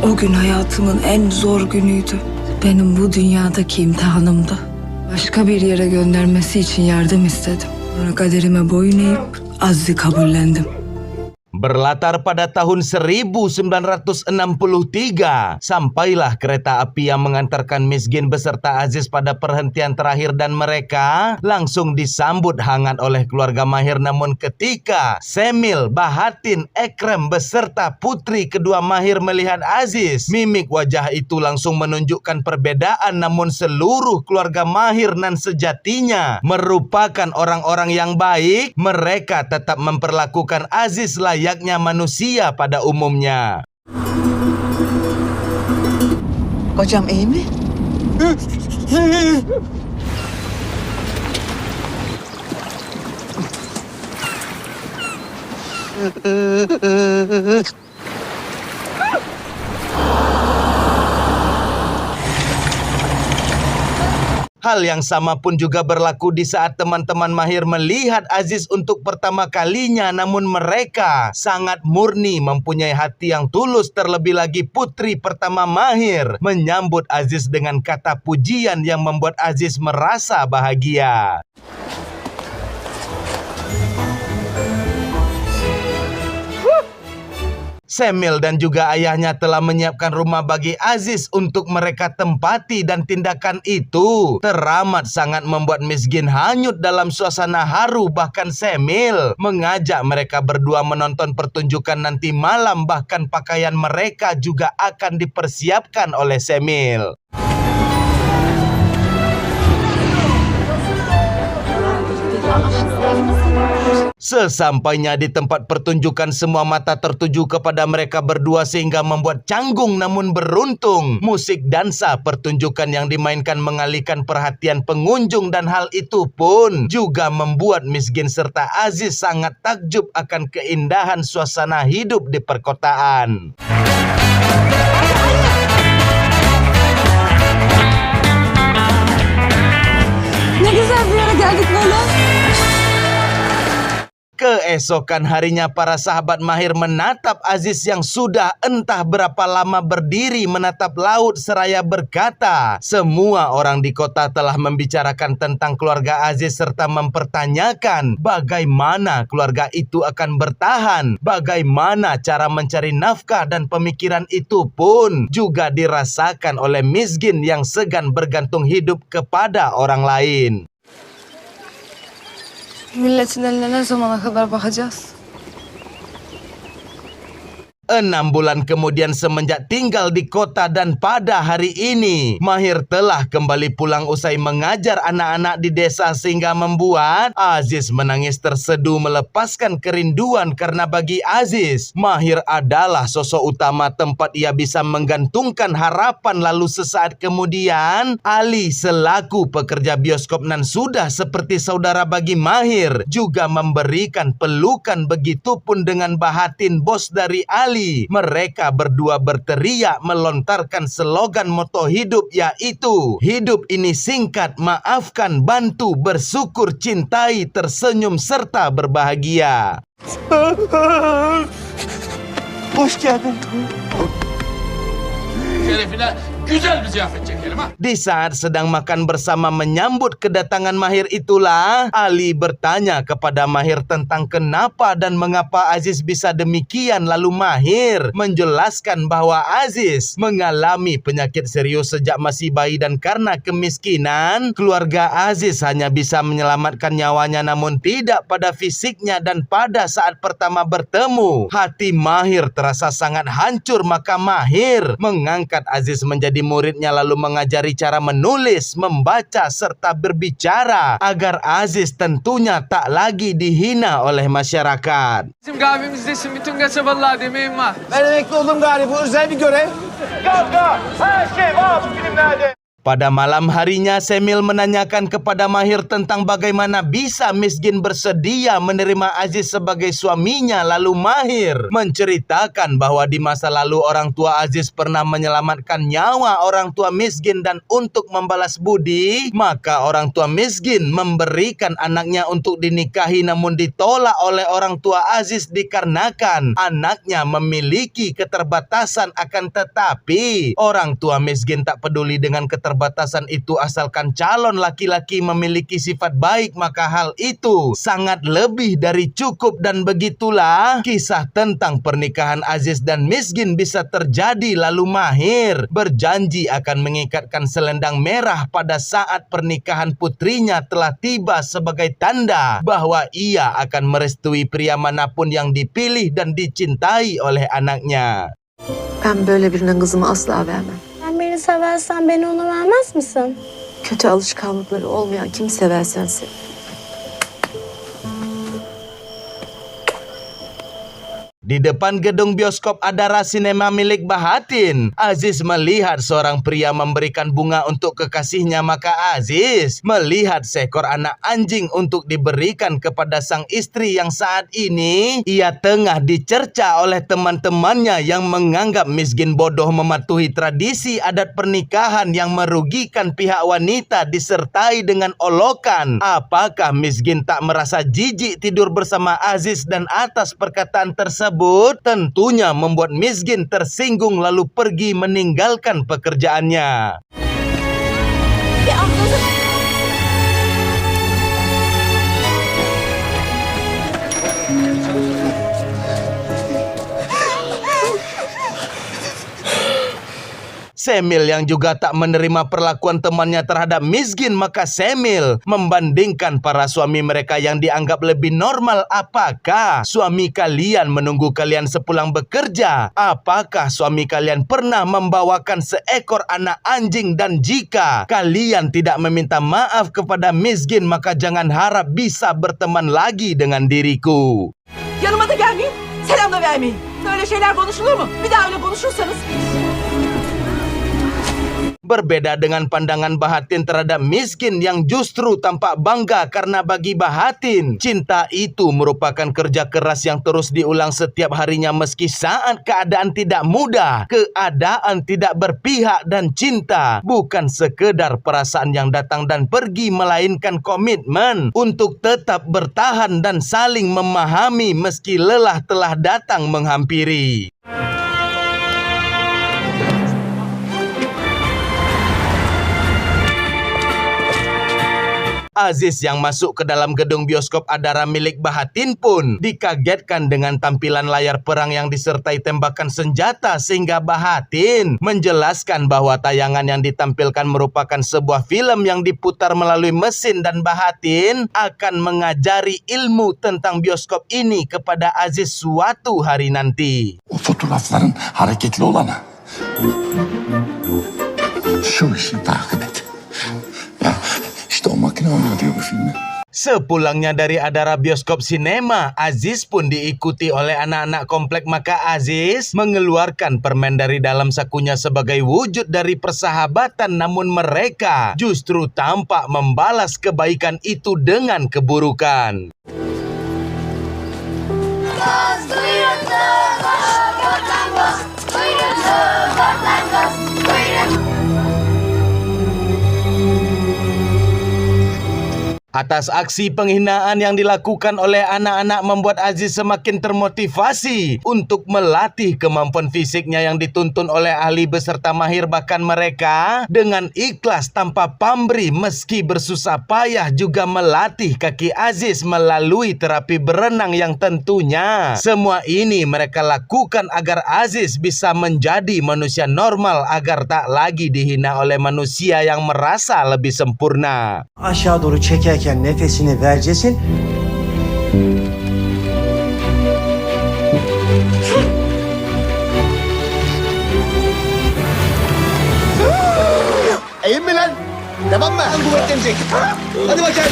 O gün hayatımın en zor günüydü. Benim bu dünyadaki imtihanımdı. Başka bir yere göndermesi için yardım istedim. Sonra kaderime boyun eğip Aziz'i kabullendim. Berlatar pada tahun 1963, sampailah kereta api yang mengantarkan Miskin beserta Aziz pada perhentian terakhir dan mereka langsung disambut hangat oleh keluarga Mahir. Namun ketika Semil, Bahatin, Ekrem beserta putri kedua Mahir melihat Aziz, mimik wajah itu langsung menunjukkan perbedaan. Namun seluruh keluarga Mahir nan sejatinya merupakan orang-orang yang baik, mereka tetap memperlakukan Aziz layaknya manusia pada umumnya. Kocam iyi mi? Hal yang sama pun juga berlaku di saat teman-teman Mahir melihat Aziz untuk pertama kalinya. Namun mereka sangat murni, mempunyai hati yang tulus. Terlebih lagi putri pertama Mahir menyambut Aziz dengan kata pujian yang membuat Aziz merasa bahagia. Semil dan juga ayahnya telah menyiapkan rumah bagi Aziz untuk mereka tempati, dan tindakan itu teramat sangat membuat Miskin hanyut dalam suasana haru. Bahkan Semil mengajak mereka berdua menonton pertunjukan nanti malam, bahkan pakaian mereka juga akan dipersiapkan oleh Semil. Sesampainya di tempat pertunjukan, semua mata tertuju kepada mereka berdua sehingga membuat canggung. Namun beruntung, musik dansa pertunjukan yang dimainkan mengalihkan perhatian pengunjung, dan hal itu pun juga membuat Miskin serta Aziz sangat takjub akan keindahan suasana hidup di perkotaan. Ne güzel bir yere geldik böyle. Keesokan harinya para sahabat Mahir menatap Aziz yang sudah entah berapa lama berdiri menatap laut seraya berkata, semua orang di kota telah membicarakan tentang keluarga Aziz serta mempertanyakan bagaimana keluarga itu akan bertahan, bagaimana cara mencari nafkah, dan pemikiran itu pun juga dirasakan oleh Miskin yang segan bergantung hidup kepada orang lain. Milletin eline ne zamana kadar bakacağız? 6 bulan kemudian semenjak tinggal di kota, dan pada hari ini Mahir telah kembali pulang usai mengajar anak-anak di desa, sehingga membuat Aziz menangis terseduh melepaskan kerinduan. Karena bagi Aziz, Mahir adalah sosok utama tempat ia bisa menggantungkan harapan. Lalu sesaat kemudian Ali selaku pekerja bioskop nan sudah seperti saudara bagi Mahir juga memberikan pelukan. Begitupun dengan Bahatin, bos dari Ali. Mereka berdua berteriak melontarkan slogan moto hidup, yaitu hidup ini singkat, maafkan, bantu, bersyukur, cintai, tersenyum, serta berbahagia. Hoş geldin. Şerefine güzel bir ziyafet çekelim ha. Di saat sedang makan bersama menyambut kedatangan Mahir itulah Ali bertanya kepada Mahir tentang kenapa dan mengapa Aziz bisa demikian. Lalu Mahir menjelaskan bahwa Aziz mengalami penyakit serius sejak masih bayi, dan karena kemiskinan keluarga Aziz hanya bisa menyelamatkan nyawanya namun tidak pada fisiknya. Dan pada saat pertama bertemu, hati Mahir terasa sangat hancur. Maka Mahir mengangkat Aziz menjadi muridnya, lalu mengajari cara menulis, membaca, serta berbicara agar Aziz tentunya tak lagi dihina oleh masyarakat. Bizim kahvemizdesin, bütün kasabalılar demeyin var. Ben emekli oldum galiba. Bu özel bir görev. Her şey var bu filmlerde. Pada malam harinya, Semil menanyakan kepada Mahir tentang bagaimana bisa Miskin bersedia menerima Aziz sebagai suaminya. Lalu Mahir menceritakan bahwa di masa lalu orang tua Aziz pernah menyelamatkan nyawa orang tua Miskin, dan untuk membalas budi, maka orang tua Miskin memberikan anaknya untuk dinikahi, namun ditolak oleh orang tua Aziz dikarenakan anaknya memiliki keterbatasan. Akan tetapi orang tua Miskin tak peduli dengan keterbatasan keterbatasan itu asalkan calon laki-laki memiliki sifat baik, maka hal itu sangat lebih dari cukup. Dan begitulah kisah tentang pernikahan Aziz dan Miskin bisa terjadi. Lalu Mahir berjanji akan mengikatkan selendang merah pada saat pernikahan putrinya telah tiba sebagai tanda bahwa ia akan merestui pria manapun yang dipilih dan dicintai oleh anaknya. Ben böyle birine kızımı asla vermem. Sen beni seversen beni ona vermez misin? Kötü alışkanlıkları olmayan kim seversen sev. Di depan gedung bioskop Adara Sinema milik Bahatin, Aziz melihat seorang pria memberikan bunga untuk kekasihnya, maka Aziz melihat seekor anak anjing untuk diberikan kepada sang istri yang saat ini ia tengah dicerca oleh teman-temannya yang menganggap Miskin bodoh mematuhi tradisi adat pernikahan yang merugikan pihak wanita disertai dengan olokan. Apakah Miskin tak merasa jijik tidur bersama Aziz dan atas perkataan tersebut tentunya membuat Miskin tersinggung lalu pergi meninggalkan pekerjaannya. Semil yang juga tak menerima perlakuan temannya terhadap Miskin, maka Semil membandingkan para suami mereka yang dianggap lebih normal. Apakah suami kalian menunggu kalian sepulang bekerja? Apakah suami kalian pernah membawakan seekor anak anjing? Dan jika kalian tidak meminta maaf kepada Miskin, maka jangan harap bisa berteman lagi dengan diriku. Yanıma da gelmeyin, selam da vermeyin. Böyle şeyler konuşulur mu? Bir daha öyle konuşursanız... Berbeda dengan pandangan Bahatin terhadap Miskin yang justru tampak bangga karena bagi Bahatin, cinta itu merupakan kerja keras yang terus diulang setiap harinya meski saat keadaan tidak mudah. Keadaan tidak berpihak dan cinta bukan sekedar perasaan yang datang dan pergi, melainkan komitmen untuk tetap bertahan dan saling memahami meski lelah telah datang menghampiri. Aziz yang masuk ke dalam gedung bioskop Adara milik Bahatin pun dikagetkan dengan tampilan layar perang yang disertai tembakan senjata, sehingga Bahatin menjelaskan bahwa tayangan yang ditampilkan merupakan sebuah film yang diputar melalui mesin dan Bahatin akan mengajari ilmu tentang bioskop ini kepada Aziz suatu hari nanti. O fotoğrafların hareketli olanı. Şu işi takip et. Ya işte o makine oynatıyor bu filmi. Sepulangnya dari Adara Bioskop Sinema, Aziz pun diikuti oleh anak-anak komplek, maka Aziz mengeluarkan permen dari dalam sakunya sebagai wujud dari persahabatan, namun mereka justru tampak membalas kebaikan itu dengan keburukan. Atas aksi penghinaan yang dilakukan oleh anak-anak membuat Aziz semakin termotivasi untuk melatih kemampuan fisiknya yang dituntun oleh ahli beserta Mahir. Bahkan mereka dengan ikhlas tanpa pamrih meski bersusah payah juga melatih kaki Aziz melalui terapi berenang yang tentunya semua ini mereka lakukan agar Aziz bisa menjadi manusia normal, agar tak lagi dihina oleh manusia yang merasa lebih sempurna. Aşağı doğru çekerken nefesini vereceksin. Eğim mi lan? Devam mı? Kuvvetlenecek. Hadi bakayım.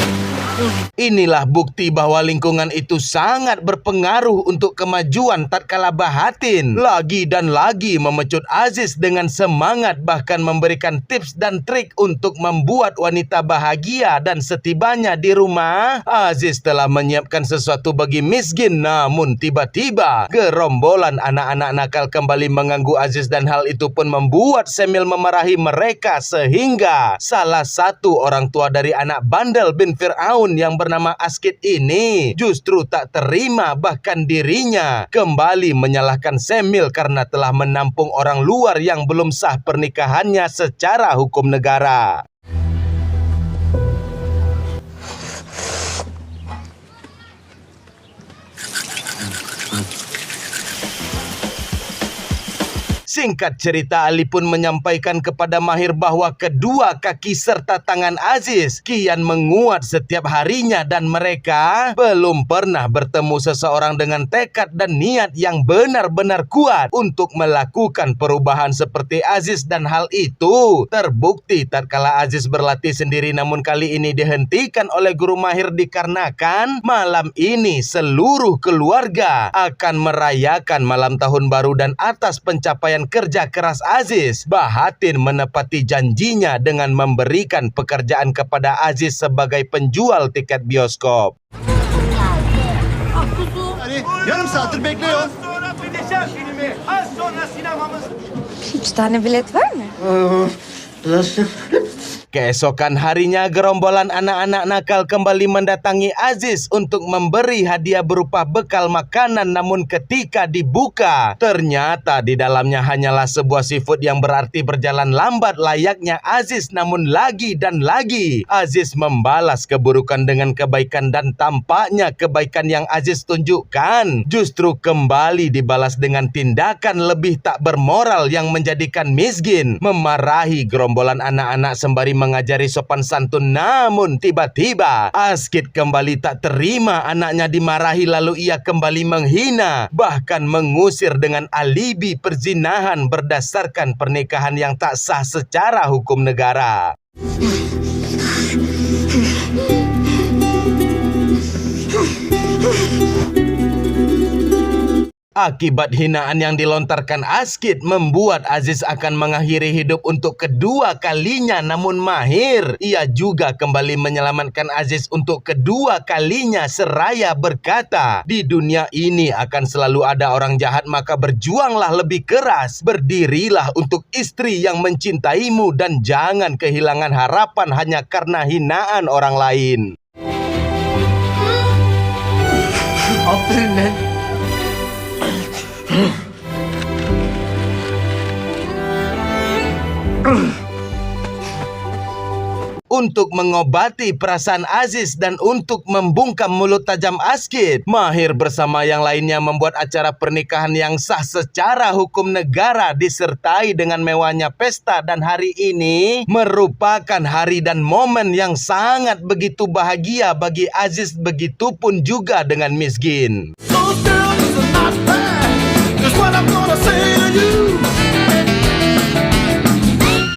Inilah bukti bahwa lingkungan itu sangat berpengaruh untuk kemajuan tatkala Bahatin lagi dan lagi memecut Aziz dengan semangat, bahkan memberikan tips dan trik untuk membuat wanita bahagia. Dan setibanya di rumah, Aziz telah menyiapkan sesuatu bagi Miskin, namun tiba-tiba gerombolan anak-anak nakal kembali mengganggu Aziz dan hal itu pun membuat Semil memarahi mereka, sehingga salah satu orang tua dari anak bandel bin Fir'aun tahun yang bernama Askit ini justru tak terima bahkan dirinya kembali menyalahkan Semil karena telah menampung orang luar yang belum sah pernikahannya secara hukum negara. Singkat cerita, Ali pun menyampaikan kepada Mahir bahwa kedua kaki serta tangan Aziz kian menguat setiap harinya dan mereka belum pernah bertemu seseorang dengan tekad dan niat yang benar-benar kuat untuk melakukan perubahan seperti Aziz, dan hal itu terbukti tatkala Aziz berlatih sendiri, namun kali ini dihentikan oleh guru Mahir dikarenakan malam ini seluruh keluarga akan merayakan malam tahun baru, dan atas pencapaian kerja keras Aziz, Bahatin menepati janjinya dengan memberikan pekerjaan kepada Aziz sebagai penjual tiket bioskop. Yarım saattir bekliyor. 3 tane bilet var mı? Keesokan harinya, gerombolan anak-anak nakal kembali mendatangi Aziz untuk memberi hadiah berupa bekal makanan, namun ketika dibuka, ternyata di dalamnya hanyalah sebuah seafood yang berarti berjalan lambat layaknya Aziz. Namun lagi dan lagi, Aziz membalas keburukan dengan kebaikan, dan tampaknya kebaikan yang Aziz tunjukkan justru kembali dibalas dengan tindakan lebih tak bermoral yang menjadikan Miskin memarahi gerombolan anak-anak sembari mengajari sopan santun. Namun tiba-tiba Askit kembali tak terima anaknya dimarahi, lalu ia kembali menghina bahkan mengusir dengan alibi perzinahan berdasarkan pernikahan yang tak sah secara hukum negara. Akibat hinaan yang dilontarkan Askit membuat Aziz akan mengakhiri hidup untuk kedua kalinya. Namun Mahir, ia juga kembali menyelamatkan Aziz untuk kedua kalinya seraya berkata, di dunia ini akan selalu ada orang jahat, maka berjuanglah lebih keras, berdirilah untuk istri yang mencintaimu, dan jangan kehilangan harapan hanya karena hinaan orang lain. Aferin lan. Untuk mengobati perasaan Aziz dan untuk membungkam mulut tajam Askit, Mahir bersama yang lainnya membuat acara pernikahan yang sah secara hukum negara disertai dengan mewahnya pesta, dan hari ini merupakan hari dan momen yang sangat begitu bahagia bagi Aziz, begitupun juga dengan Miskin.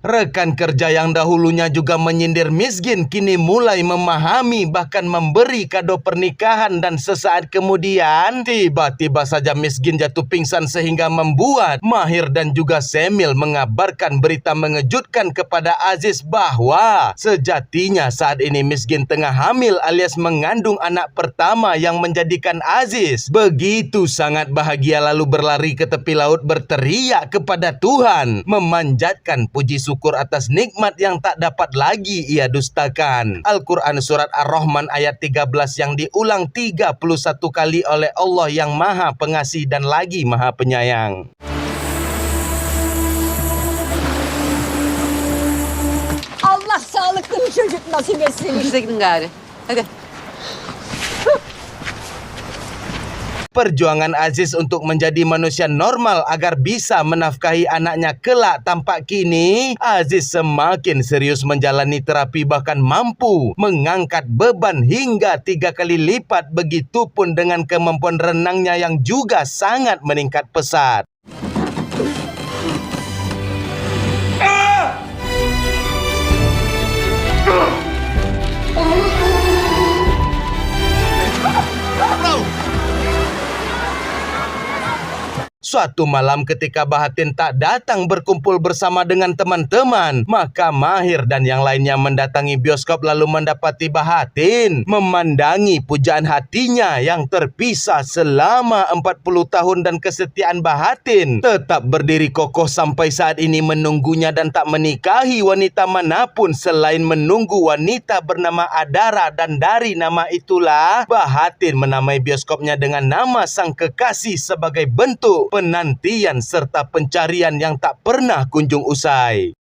Rekan kerja yang dahulunya juga menyindir Miskin kini mulai memahami bahkan memberi kado pernikahan, dan sesaat kemudian tiba-tiba saja Miskin jatuh pingsan sehingga membuat Mahir dan juga Semil mengabarkan berita mengejutkan kepada Aziz bahwa sejatinya saat ini Miskin tengah hamil alias mengandung anak pertama yang menjadikan Aziz begitu sangat bahagia, lalu berlari ke tepi laut berteriak kepada Tuhan memanjatkan puji syukur atas nikmat yang tak dapat lagi ia dustakan. Al-Quran surat Ar-Rahman ayat 13 yang diulang 31 kali oleh Allah yang Maha Pengasih dan lagi Maha Penyayang. Allah sağlıklı bir çocuk nasip etsin. Biz de gidin gari. Hadi. Perjuangan Aziz untuk menjadi manusia normal agar bisa menafkahi anaknya kelak tampak kini Aziz semakin serius menjalani terapi, bahkan mampu mengangkat beban hingga 3 kali lipat. Begitupun dengan kemampuan renangnya yang juga sangat meningkat pesat. Suatu malam ketika Bahatin tak datang berkumpul bersama dengan teman-teman, maka Mahir dan yang lainnya mendatangi bioskop lalu mendapati Bahatin memandangi pujaan hatinya yang terpisah selama 40 tahun dan kesetiaan Bahatin tetap berdiri kokoh sampai saat ini menunggunya dan tak menikahi wanita manapun selain menunggu wanita bernama Adara, dan dari nama itulah Bahatin menamai bioskopnya dengan nama sang kekasih sebagai bentuk penantian serta pencarian yang tak pernah kunjung usai.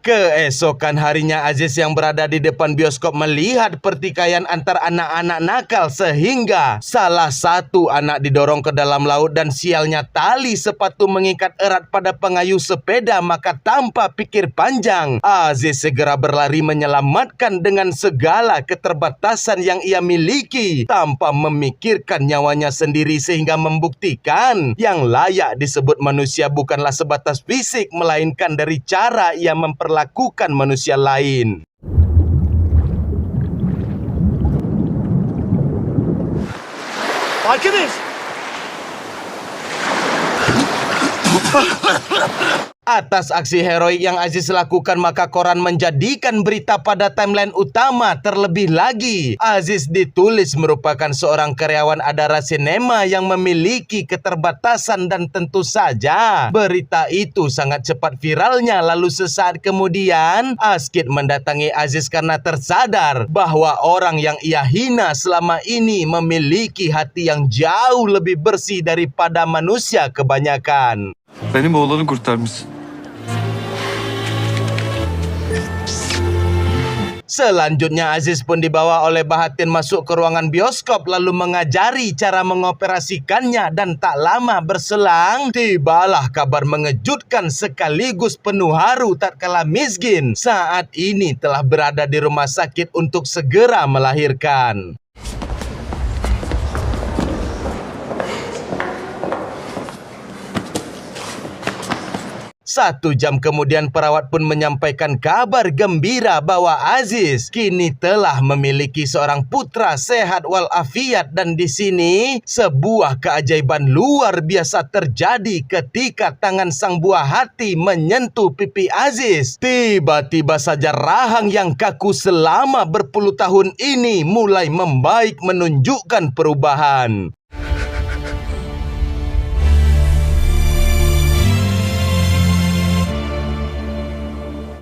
Keesokan harinya Aziz yang berada di depan bioskop melihat pertikaian antar anak-anak nakal sehingga salah satu anak didorong ke dalam laut dan sialnya tali sepatu mengikat erat pada pengayuh sepeda. Maka tanpa pikir panjang Aziz segera berlari menyelamatkan dengan segala keterbatasan yang ia miliki tanpa memikirkan nyawanya sendiri, sehingga membuktikan yang layak disebut manusia bukanlah sebatas fisik melainkan dari cara ia memperlakukan manusia lain. Arkadaş! Atas aksi heroik yang Aziz lakukan, maka koran menjadikan berita pada timeline utama. Terlebih lagi, Aziz ditulis merupakan seorang karyawan Adara Cinema yang memiliki keterbatasan, dan tentu saja berita itu sangat cepat viralnya. Lalu sesaat kemudian, Askid mendatangi Aziz karena tersadar bahwa orang yang ia hina selama ini memiliki hati yang jauh lebih bersih daripada manusia kebanyakan. Benim oğlanı kurtarmışsın. Selanjutnya Aziz pun dibawa oleh Bahatin masuk ke ruangan bioskop lalu mengajari cara mengoperasikannya, dan tak lama berselang tibalah kabar mengejutkan sekaligus penuh haru tatkala Miskin saat ini telah berada di rumah sakit untuk segera melahirkan. 1 jam kemudian perawat pun menyampaikan kabar gembira bahwa Aziz kini telah memiliki seorang putra sehat walafiat, dan di sini sebuah keajaiban luar biasa terjadi ketika tangan sang buah hati menyentuh pipi Aziz. Tiba-tiba saja rahang yang kaku selama berpuluh tahun ini mulai membaik menunjukkan perubahan.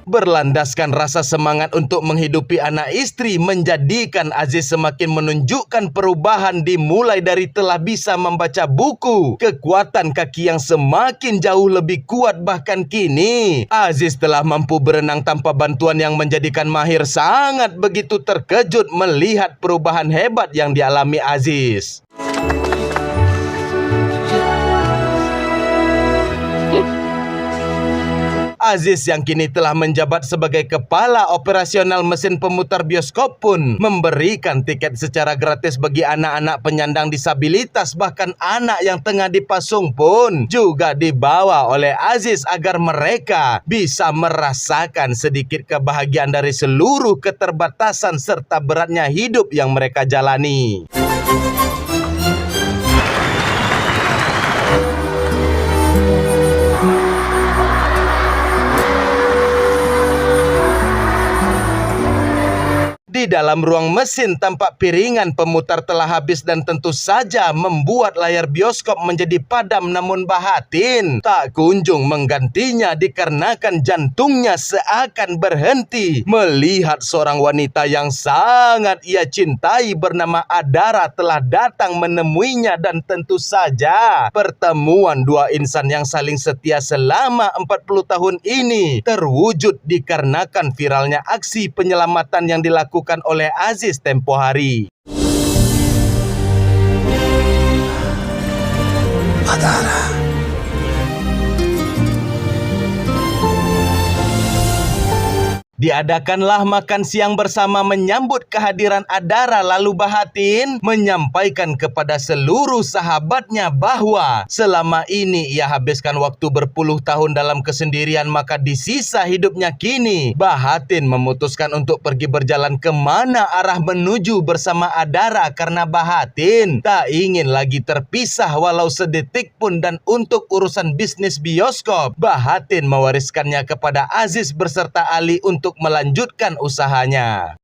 Berlandaskan rasa semangat untuk menghidupi anak istri menjadikan Aziz semakin menunjukkan perubahan, dimulai dari telah bisa membaca buku, kekuatan kaki yang semakin jauh lebih kuat, bahkan kini Aziz telah mampu berenang tanpa bantuan yang menjadikan Mahir sangat begitu terkejut melihat perubahan hebat yang dialami Aziz. Aziz yang kini telah menjabat sebagai kepala operasional mesin pemutar bioskop pun memberikan tiket secara gratis bagi anak-anak penyandang disabilitas. Bahkan anak yang tengah dipasung pun juga dibawa oleh Aziz agar mereka bisa merasakan sedikit kebahagiaan dari seluruh keterbatasan serta beratnya hidup yang mereka jalani. Di dalam ruang mesin tampak piringan pemutar telah habis dan tentu saja membuat layar bioskop menjadi padam, namun Bahatin tak kunjung menggantinya dikarenakan jantungnya seakan berhenti melihat seorang wanita yang sangat ia cintai bernama Adara telah datang menemuinya, dan tentu saja pertemuan dua insan yang saling setia selama 40 tahun ini terwujud dikarenakan viralnya aksi penyelamatan yang dilakukan oleh Aziz tempo hari. Adara. Diadakanlah makan siang bersama menyambut kehadiran Adara, lalu Bahatin menyampaikan kepada seluruh sahabatnya bahwa selama ini ia habiskan waktu berpuluh tahun dalam kesendirian, maka di sisa hidupnya kini Bahatin memutuskan untuk pergi berjalan kemana arah menuju bersama Adara karena Bahatin tak ingin lagi terpisah walau sedetik pun, dan untuk urusan bisnis bioskop Bahatin mewariskannya kepada Aziz berserta Ali untuk melanjutkan usahanya.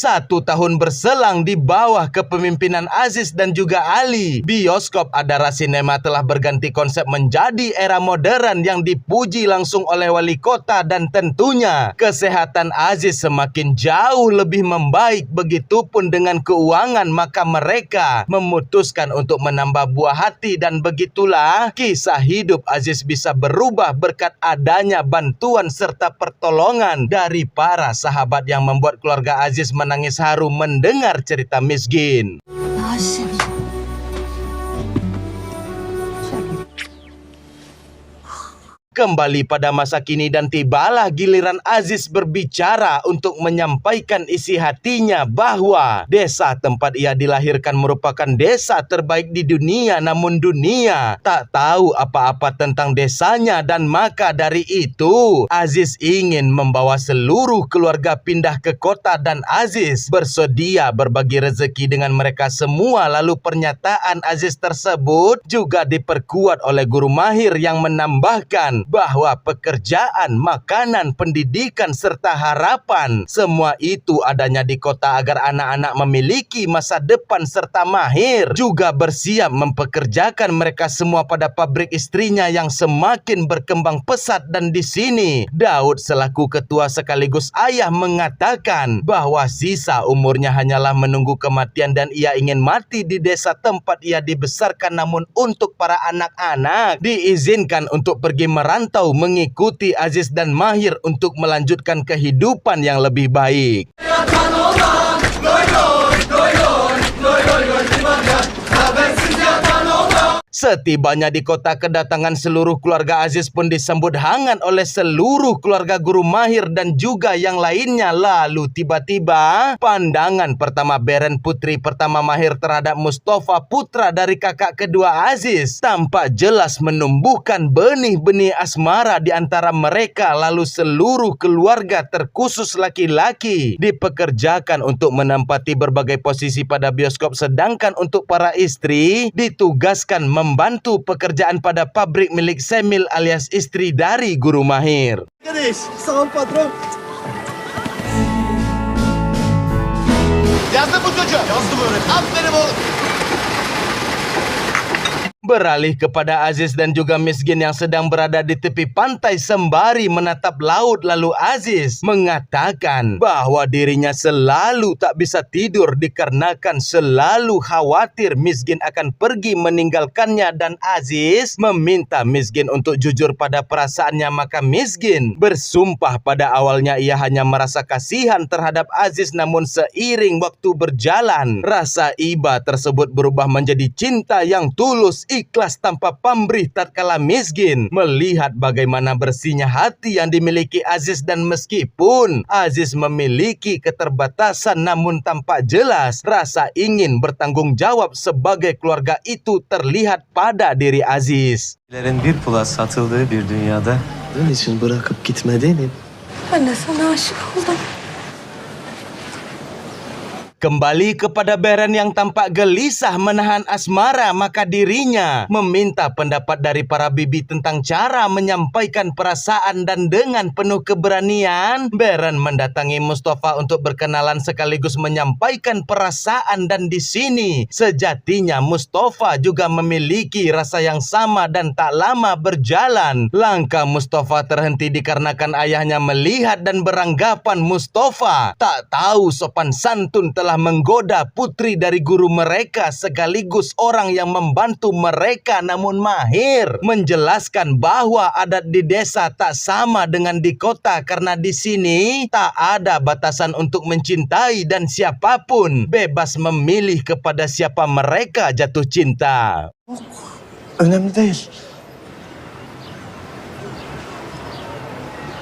1 tahun berselang di bawah kepemimpinan Aziz dan juga Ali, bioskop Adara Cinema telah berganti konsep menjadi era modern yang dipuji langsung oleh wali kota, dan tentunya kesehatan Aziz semakin jauh lebih membaik. Begitupun dengan keuangan, maka mereka memutuskan untuk menambah buah hati, dan begitulah kisah hidup Aziz bisa berubah berkat adanya bantuan serta pertolongan dari para sahabat yang membuat keluarga Aziz menangis haru mendengar cerita Miskin. Kembali pada masa kini dan tibalah giliran Aziz berbicara untuk menyampaikan isi hatinya bahwa desa tempat ia dilahirkan merupakan desa terbaik di dunia, namun dunia tak tahu apa-apa tentang desanya, dan maka dari itu Aziz ingin membawa seluruh keluarga pindah ke kota dan Aziz bersedia berbagi rezeki dengan mereka semua. Lalu pernyataan Aziz tersebut juga diperkuat oleh guru mahir yang menambahkan bahwa pekerjaan, makanan, pendidikan, serta harapan semua itu adanya di kota agar anak-anak memiliki masa depan, serta mahir juga bersiap mempekerjakan mereka semua pada pabrik istrinya yang semakin berkembang pesat. Dan di sini Daud selaku ketua sekaligus ayah mengatakan bahwa sisa umurnya hanyalah menunggu kematian dan ia ingin mati di desa tempat ia dibesarkan. Namun untuk para anak-anak diizinkan untuk pergi merantau mengikuti Aziz dan Mahir untuk melanjutkan kehidupan yang lebih baik. Setibanya di kota, kedatangan seluruh keluarga Aziz pun disambut hangat oleh seluruh keluarga guru mahir dan juga yang lainnya. Lalu tiba-tiba pandangan pertama Beren, putri pertama Mahir, terhadap Mustafa, putra dari kakak kedua Aziz, tampak jelas menumbuhkan benih-benih asmara di antara mereka. Lalu seluruh keluarga terkhusus laki-laki dipekerjakan untuk menempati berbagai posisi pada bioskop, sedangkan untuk para istri ditugaskan membantu pekerjaan pada pabrik milik Semil alias istri dari guru mahir. Sağ ol patron. Yazdı bu çocuğu. Yazdı böyle. Aferin oğlum. Beralih kepada Aziz dan juga Miskin yang sedang berada di tepi pantai sembari menatap laut. Lalu Aziz mengatakan bahwa dirinya selalu tak bisa tidur dikarenakan selalu khawatir Miskin akan pergi meninggalkannya, dan Aziz meminta Miskin untuk jujur pada perasaannya. Maka Miskin bersumpah pada awalnya ia hanya merasa kasihan terhadap Aziz, namun seiring waktu berjalan rasa iba tersebut berubah menjadi cinta yang tulus, ikhlas tanpa pamrih tatkala Miskin melihat bagaimana bersihnya hati yang dimiliki Aziz. Dan meskipun Aziz memiliki keterbatasan, namun tampak jelas rasa ingin bertanggung jawab sebagai keluarga itu terlihat pada diri Aziz. Bir pula satıldığı bir dünyada bunun için bırakıp gitmedin. Anne, sana aşık oldum. Kembali kepada Beren yang tampak gelisah menahan asmara, maka dirinya meminta pendapat dari para bibi tentang cara menyampaikan perasaan, dan dengan penuh keberanian Beren mendatangi Mustafa untuk berkenalan sekaligus menyampaikan perasaan. Dan di sini sejatinya Mustafa juga memiliki rasa yang sama, dan tak lama berjalan langkah Mustafa terhenti dikarenakan ayahnya melihat dan beranggapan Mustafa tak tahu sopan santun telah telah menggoda putri dari guru mereka sekaligus orang yang membantu mereka, namun Mahir menjelaskan bahwa adat di desa tak sama dengan di kota karena di sini tak ada batasan untuk mencintai dan siapapun bebas memilih kepada siapa mereka jatuh cinta. Önemli değil.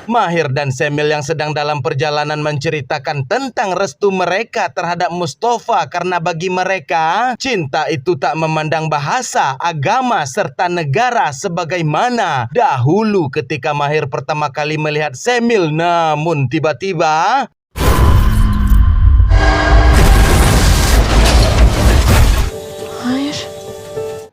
Mahir dan Semil yang sedang dalam perjalanan menceritakan tentang restu mereka terhadap Mustafa karena bagi mereka, cinta itu tak memandang bahasa, agama, serta negara sebagaimana dahulu ketika Mahir pertama kali melihat Semil. Namun tiba-tiba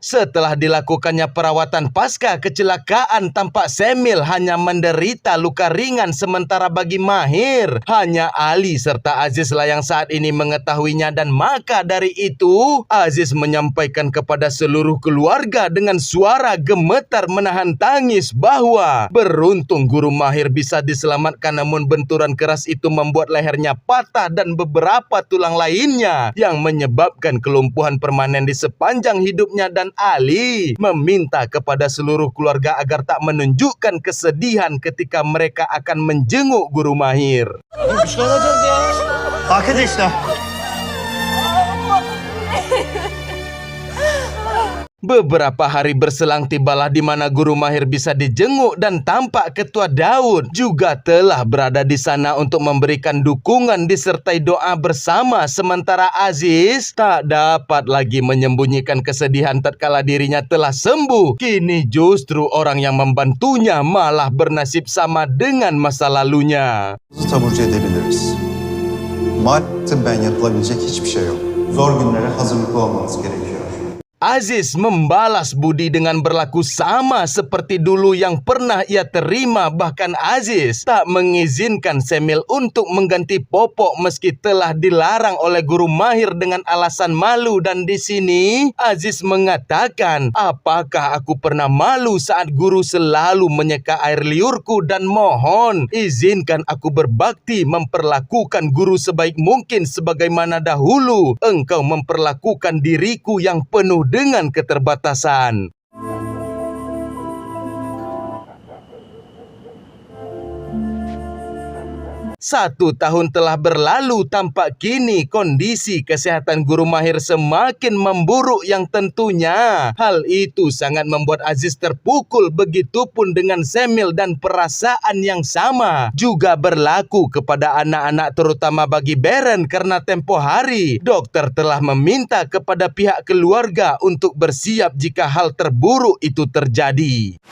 setelah dilakukannya perawatan pasca kecelakaan, tampak Semil hanya menderita luka ringan, sementara bagi Mahir hanya Ali serta Aziz lah yang saat ini mengetahuinya. Dan maka dari itu Aziz menyampaikan kepada seluruh keluarga dengan suara gemetar menahan tangis bahwa beruntung guru Mahir bisa diselamatkan, namun benturan keras itu membuat lehernya patah dan beberapa tulang lainnya yang menyebabkan kelumpuhan permanen di sepanjang hidupnya. Dan Ali meminta kepada seluruh keluarga agar tak menunjukkan kesedihan ketika mereka akan menjenguk guru Mahir. Arkadaşlar. Beberapa hari berselang tibalah di mana guru Mahir bisa dijenguk dan tampak Ketua Daud juga telah berada di sana untuk memberikan dukungan disertai doa bersama. Sementara Aziz tak dapat lagi menyembunyikan kesedihan tatkala dirinya telah sembuh. Kini justru orang yang membantunya malah bernasib sama dengan masa lalunya. Taburcu edebiliriz. Maalesef ben yapılabilecek hiçbir şey yok. Zor günlere hazırlıklı olmanız gerekiyor. Aziz membalas budi dengan berlaku sama seperti dulu yang pernah ia terima. Bahkan Aziz tak mengizinkan Semil untuk mengganti popok meski telah dilarang oleh guru Mahir dengan alasan malu. Dan di sini Aziz mengatakan, apakah aku pernah malu saat guru selalu menyeka air liurku, dan mohon izinkan aku berbakti memperlakukan guru sebaik mungkin sebagaimana dahulu engkau memperlakukan diriku yang penuh dengan keterbatasan. Satu tahun telah berlalu, tampak kini kondisi kesehatan guru Mahir semakin memburuk yang tentunya hal itu sangat membuat Aziz terpukul. Begitupun dengan Semil, dan perasaan yang sama juga berlaku kepada anak-anak, terutama bagi Beren karena tempo hari dokter telah meminta kepada pihak keluarga untuk bersiap jika hal terburuk itu terjadi.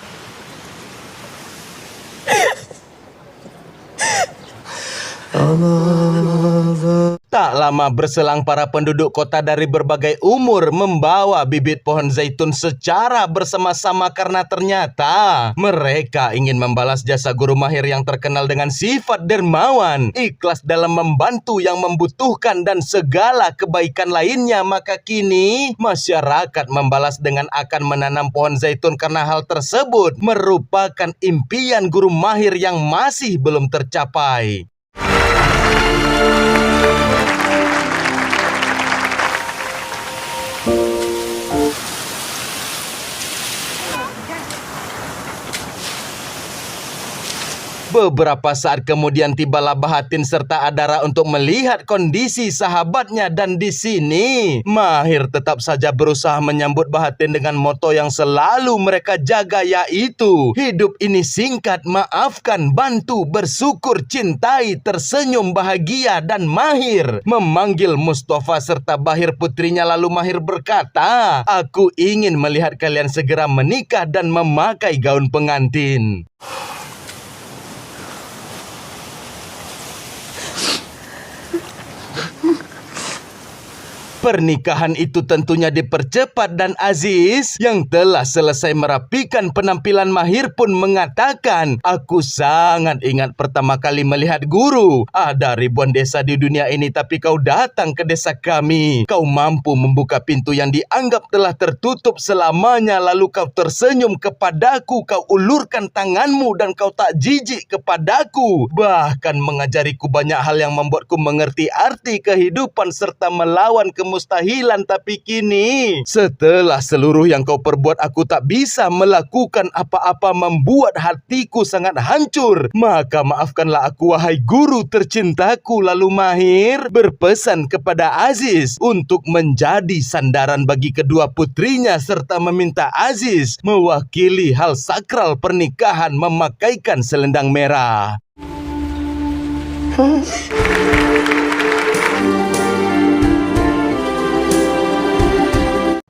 Tak lama berselang, para penduduk kota dari berbagai umur membawa bibit pohon zaitun secara bersama-sama karena ternyata mereka ingin membalas jasa guru Mahir yang terkenal dengan sifat dermawan, ikhlas dalam membantu yang membutuhkan, dan segala kebaikan lainnya. Maka kini masyarakat membalas dengan akan menanam pohon zaitun karena hal tersebut merupakan impian guru Mahir yang masih belum tercapai. Beberapa saat kemudian tibalah Bahatin serta Adara untuk melihat kondisi sahabatnya, dan di sini Mahir tetap saja berusaha menyambut Bahatin dengan moto yang selalu mereka jaga, yaitu hidup ini singkat, maafkan, bantu, bersyukur, cintai, tersenyum, bahagia. Dan Mahir memanggil Mustafa serta Bahir putrinya, lalu Mahir berkata, aku ingin melihat kalian segera menikah dan memakai gaun pengantin. Pernikahan itu tentunya dipercepat dan Aziz yang telah selesai merapikan penampilan mahir pun mengatakan, aku sangat ingat pertama kali melihat guru. Ada ribuan desa di dunia ini tapi kau datang ke desa kami. Kau mampu membuka pintu yang dianggap telah tertutup selamanya, lalu kau tersenyum kepadaku, kau ulurkan tanganmu dan kau tak jijik kepadaku. Bahkan mengajariku banyak hal yang membuatku mengerti arti kehidupan serta melawan kemustahilan. Tapi kini setelah seluruh yang kau perbuat, aku tak bisa melakukan apa-apa, membuat hatiku sangat hancur. Maka maafkanlah aku wahai guru tercintaku. Lalu Mahir berpesan kepada Aziz untuk menjadi sandaran bagi kedua putrinya serta meminta Aziz mewakili hal sakral pernikahan memakaikan selendang merah.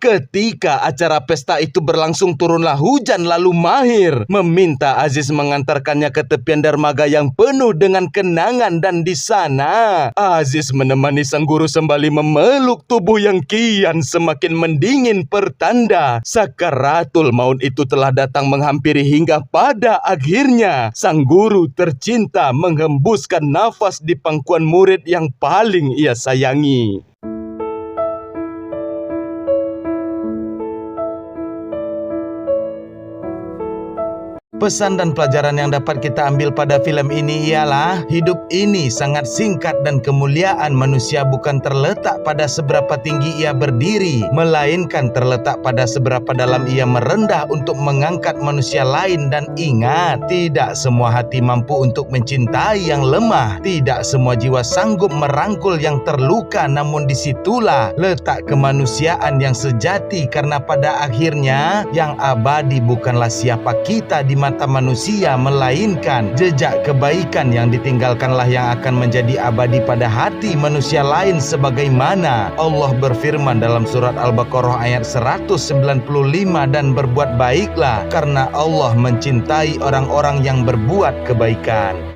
Ketika acara pesta itu berlangsung, turunlah hujan, lalu Mahir meminta Aziz mengantarkannya ke tepian dermaga yang penuh dengan kenangan, dan di sana Aziz menemani sang guru sembali memeluk tubuh yang kian semakin mendingin, pertanda sakaratul maut itu telah datang menghampiri. Hingga pada akhirnya sang guru tercinta menghembuskan nafas di pangkuan murid yang paling ia sayangi. Pesan dan pelajaran yang dapat kita ambil pada film ini ialah hidup ini sangat singkat dan kemuliaan manusia bukan terletak pada seberapa tinggi ia berdiri, melainkan terletak pada seberapa dalam ia merendah untuk mengangkat manusia lain. Dan ingat, tidak semua hati mampu untuk mencintai yang lemah, tidak semua jiwa sanggup merangkul yang terluka. Namun disitulah letak kemanusiaan yang sejati, karena pada akhirnya yang abadi bukanlah siapa kita di mata manusia, melainkan jejak kebaikan yang ditinggalkanlah yang akan menjadi abadi pada hati manusia lain. Sebagaimana Allah berfirman dalam surat Al-Baqarah ayat 195, dan berbuat baiklah karena Allah mencintai orang-orang yang berbuat kebaikan.